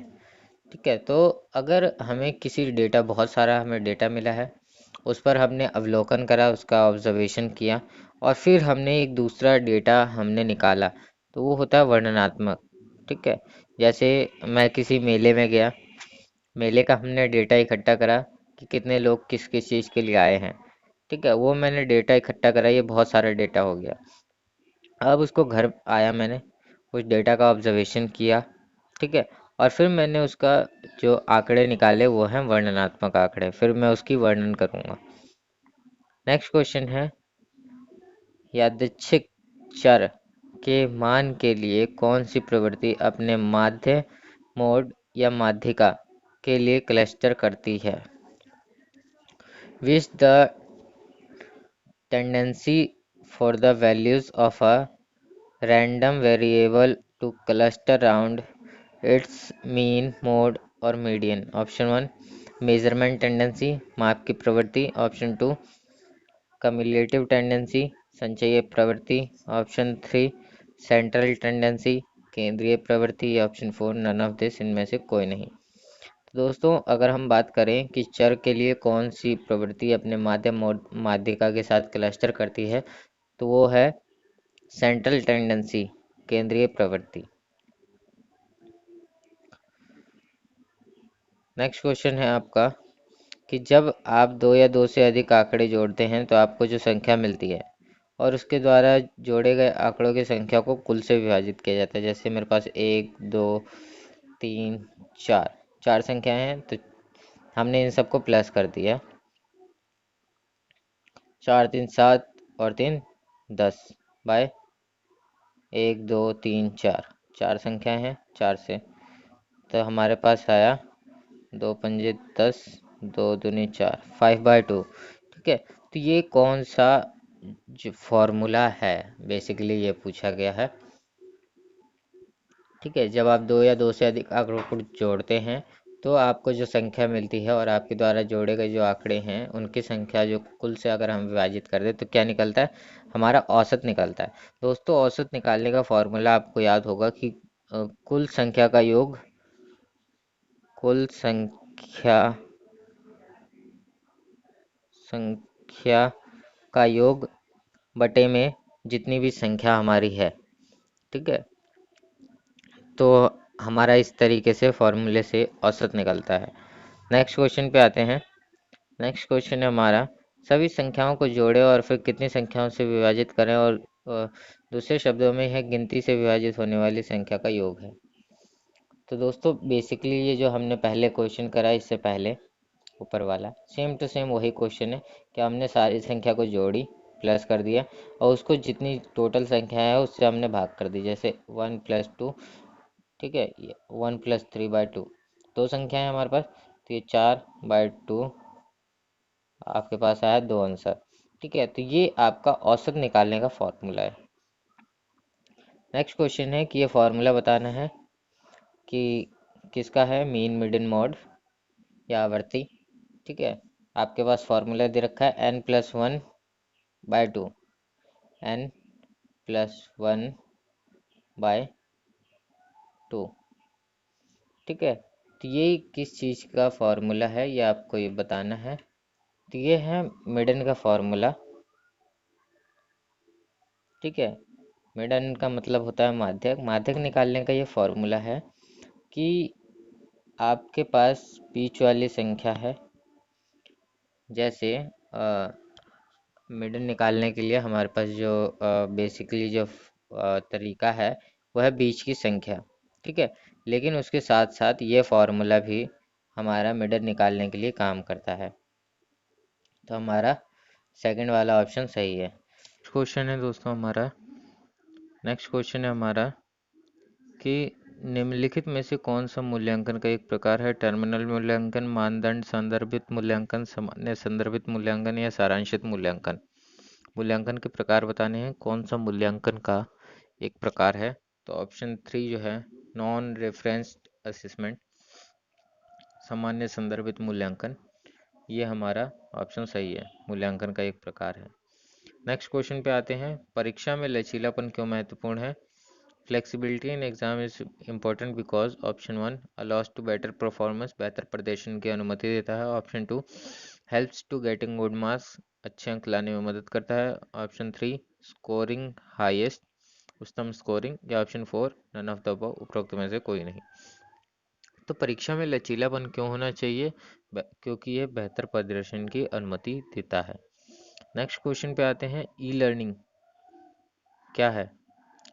ठीक है, तो अगर हमें किसी डेटा बहुत सारा हमें डेटा मिला है, उस पर हमने अवलोकन करा, उसका ऑब्जर्वेशन किया, और फिर हमने एक दूसरा डेटा हमने निकाला, तो वो होता है वर्णनात्मक। ठीक है, जैसे मैं किसी मेले में गया, मेले का हमने डेटा इकट्ठा करा कि कितने लोग किस किस चीज़ के लिए आए हैं। ठीक है, वो मैंने डेटा इकट्ठा करा, ये बहुत सारा डेटा हो गया। अब उसको घर आया, मैंने उस डेटा का ऑब्जर्वेशन किया, ठीक है, और फिर मैंने उसका जो आंकड़े निकाले वो हैं वर्णनात्मक आंकड़े, फिर मैं उसकी वर्णन करूँगा। नेक्स्ट क्वेश्चन है, यादृच्छिक चर के मान के लिए कौन सी प्रवृत्ति अपने माध्य मोड या माध्यिका के लिए क्लस्टर करती है? Which the tendency for the values of a random variable to cluster around its mean, mode और मीडियन? ऑप्शन 1 मेजरमेंट टेंडेंसी माप की प्रवृत्ति, ऑप्शन 2 कम्युलेटिव टेंडेंसी संचयी प्रवृत्ति, ऑप्शन 3 सेंट्रल टेंडेंसी केंद्रीय प्रवृत्ति, या ऑप्शन 4 नन ऑफ दिस, इनमें से कोई नहीं। तो दोस्तों, अगर हम बात करें कि चर के लिए कौन सी प्रवृत्ति अपने माध्यिका के साथ क्लस्टर करती है, तो वो है सेंट्रल टेंडेंसी केंद्रीय प्रवृत्ति। नेक्स्ट क्वेश्चन है आपका कि जब आप दो या दो से अधिक आंकड़े जोड़ते हैं तो आपको जो संख्या मिलती है और उसके द्वारा जोड़े गए आंकड़ों की संख्या को कुल से विभाजित किया जाता है। जैसे मेरे पास 1, 2, 3, 4 चार संख्याएं हैं, तो हमने इन सबको प्लस कर दिया। 4 3 7 और 3 10 बाय 1 2 3 4 चार संख्याएं हैं, 4 से तो हमारे पास आया 2 पंजे 10, 2 दूनी 4, 5/2। ठीक है, तो ये कौन सा जो फॉर्मूला है, बेसिकली ये पूछा गया है। ठीक है, जब आप दो या दो से अधिक आंकड़ों को जोड़ते हैं तो आपको जो संख्या मिलती है और आपके द्वारा जोड़े गए जो आंकड़े हैं उनकी संख्या जो कुल से अगर हम विभाजित कर दें तो क्या निकलता है, हमारा औसत निकलता है। दोस्तों, औसत निकालने का फॉर्मूला आपको याद होगा कि कुल संख्या का योग, कुल संख्या का योग बटे में जितनी भी संख्या हमारी है। ठीक है, तो हमारा इस तरीके से फॉर्मूले से औसत निकलता है। नेक्स्ट क्वेश्चन पे आते हैं। नेक्स्ट क्वेश्चन है हमारा, सभी संख्याओं को जोड़ें और फिर कितनी संख्याओं से विभाजित करें, और दूसरे शब्दों में यह गिनती से विभाजित होने वाली संख्या का योग है। तो दोस्तों, बेसिकली ये जो हमने पहले क्वेश्चन करा इससे पहले ऊपर वाला सेम टू सेम वही क्वेश्चन है कि हमने सारी संख्या को जोड़ी, प्लस कर दिया और उसको जितनी टोटल संख्या है उससे हमने भाग कर दी। जैसे 1+2, ठीक है, 1+3/2 दो संख्या है हमारे पास, तो ये 4/2 आपके पास आया 2 आंसर। ठीक है, तो ये आपका औसत निकालने का फॉर्मूला है। नेक्स्ट क्वेश्चन है कि ये फॉर्मूला बताना है कि किसका है, मीन मीडियन मॉड या आवर्ती। ठीक है, आपके पास फॉर्मूला दे रखा है n+1/2, n+1/2। ठीक है, तो ये किस चीज़ का फॉर्मूला है ये आपको ये बताना है। तो ये है मीडियन का फॉर्मूला। ठीक है, मीडियन का मतलब होता है माध्यक। माध्यक निकालने का ये फॉर्मूला है कि आपके पास बीच वाली संख्या है, जैसे मीडियन निकालने के लिए हमारे पास जो बेसिकली जो तरीका है वह है बीच की संख्या। ठीक है, लेकिन उसके साथ साथ ये फॉर्मूला भी हमारा मीडियन निकालने के लिए काम करता है। तो हमारा सेकंड वाला ऑप्शन सही है। क्वेश्चन है दोस्तों हमारा, नेक्स्ट क्वेश्चन है हमारा कि निम्नलिखित में से कौन सा मूल्यांकन का एक प्रकार है, टर्मिनल मूल्यांकन, मानदंड संदर्भित मूल्यांकन, सामान्य संदर्भित मूल्यांकन या सारांशित मूल्यांकन। मूल्यांकन के प्रकार बताने हैं, कौन सा मूल्यांकन का एक प्रकार है। तो ऑप्शन 3 जो है नॉन रेफरेंस्ड असेसमेंट, सामान्य संदर्भित मूल्यांकन, ये हमारा ऑप्शन सही है, मूल्यांकन का एक प्रकार है। नेक्स्ट क्वेश्चन पे आते हैं, परीक्षा में लचीलापन क्यों महत्वपूर्ण है। Flexibility in exam is important because option 1 allows to better performance, बेहतर प्रदर्शन की अनुमति देता है। Option 2 helps to getting good marks, अच्छे अंक लाने में मदद करता है। ऑप्शन 3 स्कोरिंग हाईएस्ट, उच्चतम स्कोरिंग, या option 4 none of the above, उपरोक्त में से कोई नहीं। तो परीक्षा में लचीलापन क्यों होना चाहिए, क्योंकि यह बेहतर प्रदर्शन की अनुमति देता है। नेक्स्ट क्वेश्चन पे आते हैं, ई लर्निंग क्या है।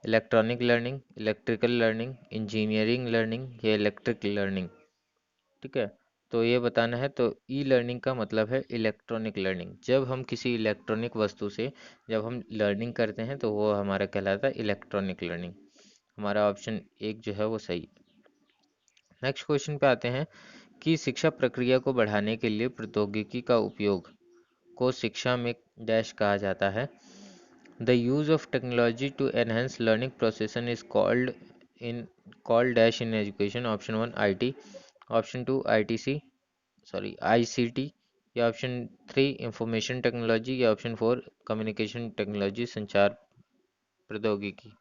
Electronic learning, electrical learning, engineering learning या इलेक्ट्रिक लर्निंग। ठीक है, तो ये बताना है। तो ई लर्निंग का मतलब है इलेक्ट्रॉनिक लर्निंग। जब हम किसी इलेक्ट्रॉनिक वस्तु से जब हम लर्निंग करते हैं तो वो हमारा कहलाता है इलेक्ट्रॉनिक लर्निंग। हमारा ऑप्शन 1 जो है वो सही। नेक्स्ट क्वेश्चन पे आते हैं कि शिक्षा प्रक्रिया को बढ़ाने के लिए प्रौद्योगिकी का उपयोग को शिक्षा में डैश कहा जाता है। The use of technology to enhance learning process is called dash in education. Option 1 IT, option 2 ITC, sorry ICT, या ऑप्शन 3 इंफॉर्मेशन टेक्नोलॉजी, या ऑप्शन 4 कम्युनिकेशन टेक्नोलॉजी, संचार प्रौद्योगिकी।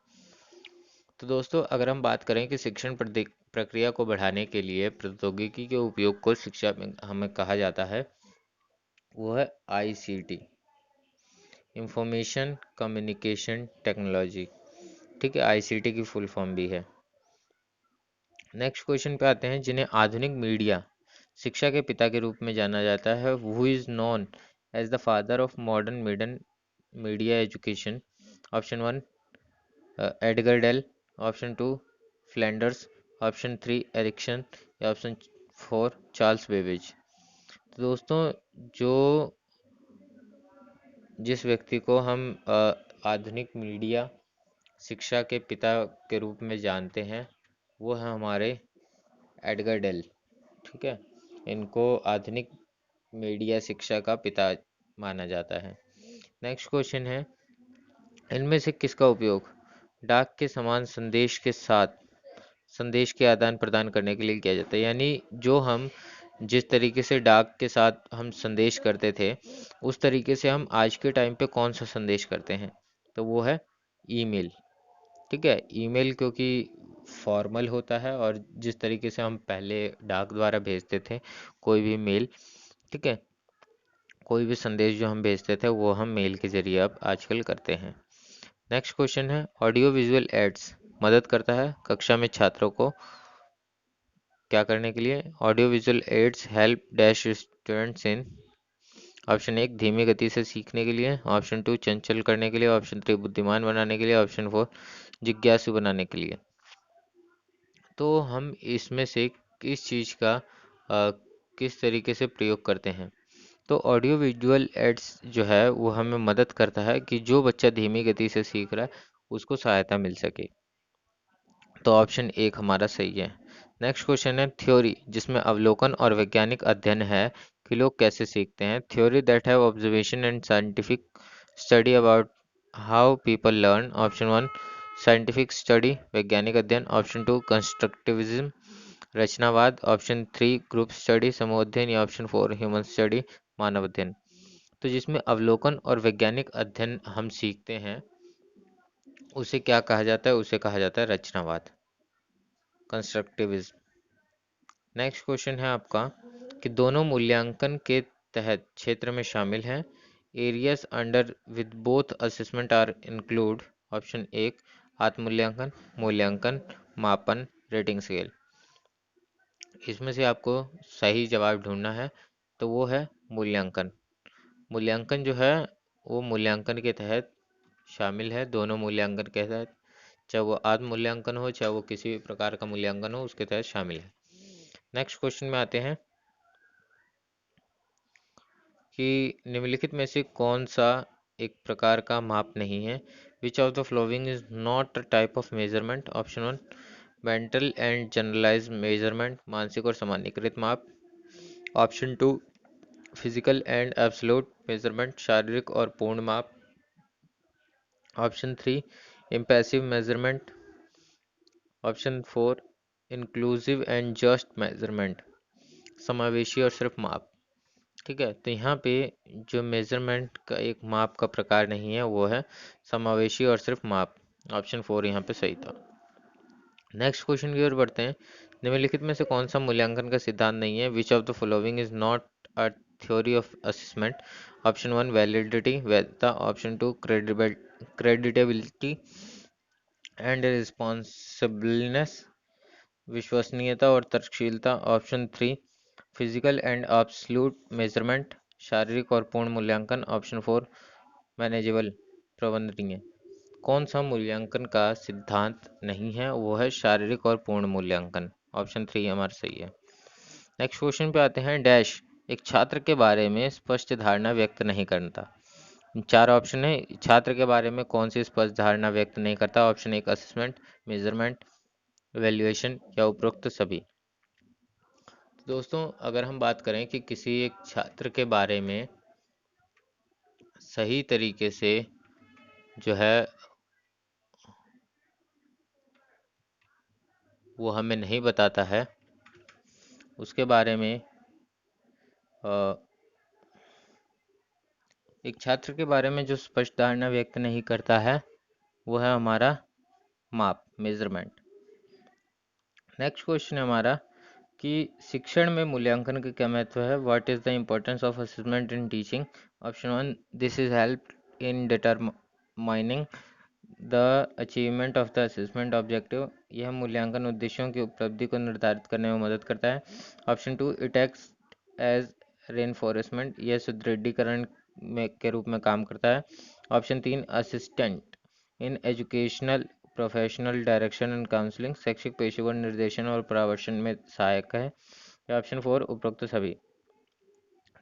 तो दोस्तों, अगर हम बात करें कि शिक्षण प्रक्रिया को बढ़ाने के लिए प्रौद्योगिकी के उपयोग को शिक्षा में हमें कहा जाता है, वो है ICT, इंफॉर्मेशन कम्युनिकेशन टेक्नोलॉजी। ठीक है, ICT की फुल फॉर्म भी है। नेक्स्ट क्वेश्चन पे आते हैं, जिन्हें आधुनिक मीडिया शिक्षा के पिता के रूप में जाना जाता है? Who is known as the father of modern media education? Option 1 Edgar Dale, option 2 Flanders, option 3 Erikson या ऑप्शन 4 चार्ल्स बेबेज। तो दोस्तों, जो जिस व्यक्ति को हम आधुनिक मीडिया शिक्षा के पिता के रूप में जानते हैं वो है हमारे एडगर डेल। ठीक है, इनको आधुनिक मीडिया शिक्षा का पिता माना जाता है। नेक्स्ट क्वेश्चन है, इनमें से किसका उपयोग डाक के समान संदेश के आदान प्रदान करने के लिए किया जाता है? यानी जो हम जिस तरीके से डाक के साथ हम संदेश करते थे उस तरीके से हम आज के टाइम पे कौन सा संदेश करते हैं? तो वो है ईमेल। ठीक है, ईमेल क्योंकि फॉर्मल होता है और जिस तरीके से हम पहले डाक द्वारा भेजते थे कोई भी मेल, ठीक है, कोई भी संदेश जो हम भेजते थे वो हम मेल के जरिए अब आजकल करते हैं। नेक्स्ट क्वेश्चन है, ऑडियो विजुअल एड्स मदद करता है कक्षा में छात्रों को क्या करने के लिए? Audio visual aids help dash students in, option 1 धीमी गति से सीखने के लिए, ऑप्शन 2 चंचल करने के लिए, ऑप्शन 3 बुद्धिमान बनाने के लिए, ऑप्शन 4 जिज्ञासु बनाने के लिए। तो हम इसमें से किस चीज़ का किस तरीके से प्रयोग करते हैं? तो ऑडियो विजुअल एड्स जो है वो हमें मदद करता है कि जो बच्चा धीमी गति से सीख रहा है उसको सहायता मिल सके। तो ऑप्शन 1 हमारा सही है। नेक्स्ट क्वेश्चन है, थ्योरी जिसमें अवलोकन और वैज्ञानिक अध्ययन है कि लोग कैसे सीखते हैं? Theory that have observation and scientific study about how people learn. Option 1 scientific study वैज्ञानिक अध्ययन, ऑप्शन 2 कंस्ट्रक्टिविज्म रचनावाद, ऑप्शन 3 ग्रुप स्टडी समूह अध्ययन या ऑप्शन 4 ह्यूमन स्टडी मानव अध्ययन। तो जिसमें अवलोकन और वैज्ञानिक अध्ययन हम सीखते हैं उसे क्या कहा जाता है? उसे कहा जाता है रचनावाद, कंस्ट्रक्टिविज्म। नेक्स्ट क्वेश्चन है आपका कि दोनों मूल्यांकन के तहत क्षेत्र में शामिल हैं। Areas under with both assessment are include. Option 1 आत्मूल्यांकन, मूल्यांकन, मापन, रेटिंग स्केल। इसमें से आपको सही जवाब ढूंढना है, तो वो है मूल्यांकन। मूल्यांकन जो है वो मूल्यांकन के तहत शामिल है, दोनों मूल्यांकन के तहत, चाहे वो आत्म मूल्यांकन हो चाहे वो किसी भी प्रकार का मूल्यांकन हो उसके तहत शामिल है। नेक्स्ट क्वेश्चन में आते हैं कि निम्नलिखित में से कौन सा एक प्रकार का माप नहीं है? Which of the following is not a type of measurement? Option 1 mental and generalize measurement मानसिक और सामान्यीकृत माप, option 2 physical and absolute measurement शारीरिक और पूर्ण माप, option 3 impassive measurement, option 4 inclusive and just measurement समावेशी और सिर्फ माप। ठीक है, तो यहाँ पे जो मेजरमेंट का एक माप का प्रकार नहीं है वो है समावेशी और सिर्फ माप। ऑप्शन 4 यहाँ पे सही था। नेक्स्ट क्वेश्चन की ओर बढ़ते हैं, निम्नलिखित में से कौन सा मूल्यांकन का सिद्धांत नहीं है? Which of the following is not a theory of assessment? Option 1 validity वैधता, ऑप्शन 2 क्रेडिटेबिलिटी एंड रिस्पॉन्सिबलनेस विश्वसनीयता और तर्कशीलता, option 3 physical and absolute measurement शारीरिक और पूर्ण मूल्यांकन, ऑप्शन 4 मैनेजेबल प्रबंधनीय। कौन सा मूल्यांकन का सिद्धांत नहीं है? वो है शारीरिक और पूर्ण मूल्यांकन। ऑप्शन 3 हमारा सही है। नेक्स्ट क्वेश्चन पे आते हैं, डैश एक छात्र के बारे में स्पष्ट धारणा व्यक्त नहीं करता। 4 ऑप्शन है, छात्र के बारे में कौन सी स्पष्ट धारणा व्यक्त नहीं करता? ऑप्शन 1 असेसमेंट, मेजरमेंट, वैल्यूएशन या उपरोक्त सभी। दोस्तों, अगर हम बात करें कि किसी एक छात्र के बारे में सही तरीके से जो है वो हमें नहीं बताता है, उसके बारे में एक छात्र के बारे में जो स्पष्ट धारणा व्यक्त नहीं करता है वो है हमारा माप, मेजरमेंट। नेक्स्ट क्वेश्चन है हमारा कि शिक्षण में मूल्यांकन का क्या महत्व है? What is the importance of assessment in teaching? Option 1 this is help in determining the achievement of the assessment objective, यह मूल्यांकन उद्देश्यों की उपलब्धि को निर्धारित करने में मदद करता है। Option 2, it acts as reinforcement, यह सुदृढ़ीकरण में के रूप में काम करता है। Option 3, assistant in educational professional direction and counselling, शैक्षिक पेशेवर निर्देशन और परामर्शन में सहायक है। या ऑप्शन 4, उपरोक्त सभी।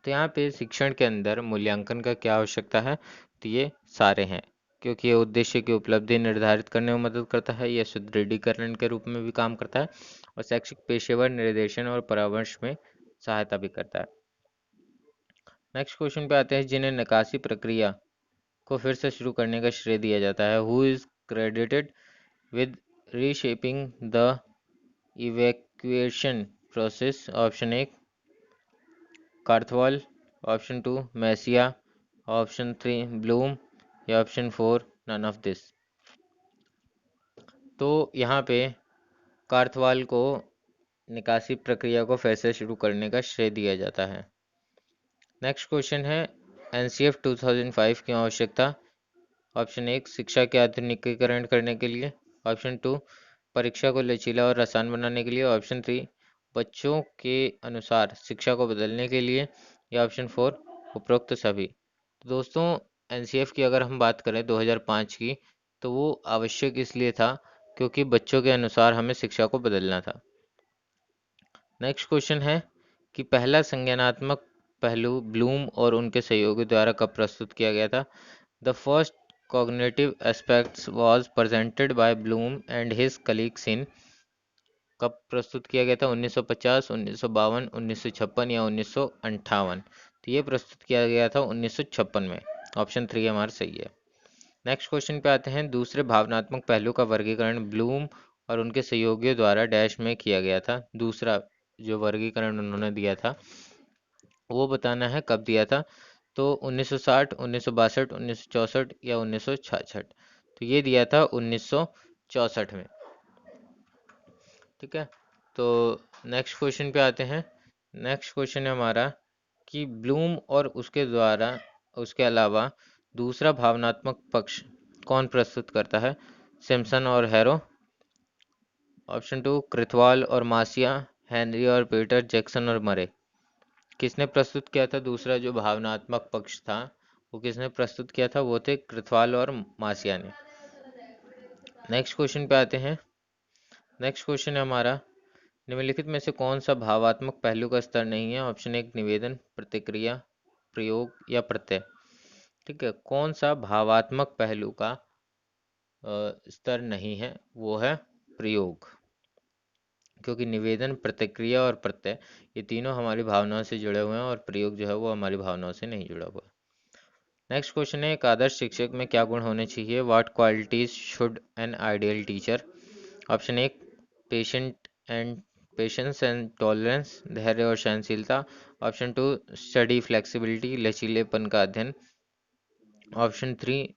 तो यहाँ पे शिक्षण के अंदर मूल्यांकन का क्या आवश्यकता है, तो ये सारे हैं, क्योंकि ये उद्देश्य की उपलब्धि निर्धारित करने में मदद करता है, यह सुदृढ़ीकरण के रूप में भी काम करता है, और शैक्षिक पेशेवर निर्देशन और परामर्श में सहायता भी करता है। नेक्स्ट क्वेश्चन पे आते हैं, जिन्हें निकासी प्रक्रिया को फिर से शुरू करने का श्रेय दिया जाता है। Who is credited with reshaping the evacuation process. Option 1, कार्थवाल। ऑप्शन 2, मैसिया। Option 3, Bloom. या ऑप्शन 4, नन ऑफ दिस। तो यहाँ पे कार्थवाल को निकासी प्रक्रिया को फिर से शुरू करने का श्रेय दिया जाता है। नेक्स्ट क्वेश्चन है, एनसीएफ 2005 की आवश्यकता। ऑप्शन 1, शिक्षा के आधुनिकीकरण करने के लिए। ऑप्शन 2, परीक्षा को लचीला और आसान बनाने के लिए। ऑप्शन 3, बच्चों के अनुसार शिक्षा को बदलने के लिए। या ऑप्शन 4, उपरोक्त सभी। तो दोस्तों, एनसीएफ की अगर हम बात करें 2005 की, तो वो आवश्यक इसलिए था क्योंकि बच्चों के अनुसार हमें शिक्षा को बदलना था। नेक्स्ट क्वेश्चन है कि पहला संज्ञानात्मक पहलू ब्लूम और उनके सहयोगी द्वारा कब प्रस्तुत किया गया था। The first cognitive aspects was presented by Bloom and his colleagues in, कब प्रस्तुत किया गया था, 1950, 1952, 1956 या 1958। तो ये प्रस्तुत किया गया था 1956 में। ऑप्शन 3 हमारा सही है। नेक्स्ट क्वेश्चन पे आते हैं, दूसरे भावनात्मक पहलू का वर्गीकरण ब्लूम और उनके सहयोगियों द्वारा डैश में किया गया था। दूसरा जो वर्गीकरण उन्होंने दिया था वो बताना है कब दिया था। तो 1960, 1962, 1964 या 1966। तो ये दिया था 1964 में। ठीक है, तो नेक्स्ट क्वेश्चन पे आते हैं। नेक्स्ट क्वेश्चन है हमारा कि ब्लूम और उसके अलावा दूसरा भावनात्मक पक्ष कौन प्रस्तुत करता है। सिम्पसन और हैरो। ऑप्शन 2, कृथवाल और मासिया। हेनरी और पीटर। जैक्सन और मरे। किसने प्रस्तुत किया था दूसरा जो भावनात्मक पक्ष था, वो किसने प्रस्तुत किया था, वो थे कृथवाल और मासिया ने। नेक्स्ट क्वेश्चन पे आते हैं। नेक्स्ट क्वेश्चन है हमारा, निम्नलिखित में से कौन सा भावात्मक पहलू का स्तर नहीं है। ऑप्शन 1, निवेदन, प्रतिक्रिया, प्रयोग या प्रत्यय। ठीक है, कौन सा भावात्मक पहलू का स्तर नहीं है, वो है प्रयोग, क्योंकि निवेदन, प्रतिक्रिया और प्रत्यय ये तीनों हमारी भावनाओं से जुड़े हुए हैं और प्रयोग जो है वो हमारी भावनाओं से नहीं जुड़ा हुआ है। नेक्स्ट क्वेश्चन है, एक आदर्श शिक्षक में क्या गुण होने चाहिए। What qualities should an ideal teacher. Option 1, patient and patience and tolerance, धैर्य और सहनशीलता। ऑप्शन 2, स्टडी फ्लेक्सिबिलिटी, लचीलेपन का अध्ययन। Option 3,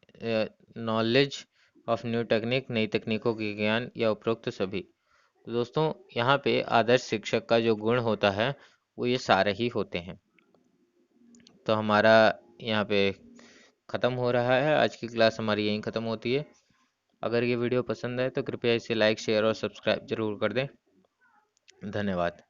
knowledge of new technique, नई तकनीकों के ज्ञान। या उपरोक्त सभी। तो दोस्तों, यहाँ पे आदर्श शिक्षक का जो गुण होता है वो ये सारे ही होते हैं। तो हमारा यहाँ पे ख़त्म हो रहा है, आज की क्लास हमारी यहीं ख़त्म होती है। अगर ये वीडियो पसंद आए तो कृपया इसे लाइक, शेयर और सब्सक्राइब जरूर कर दें। धन्यवाद।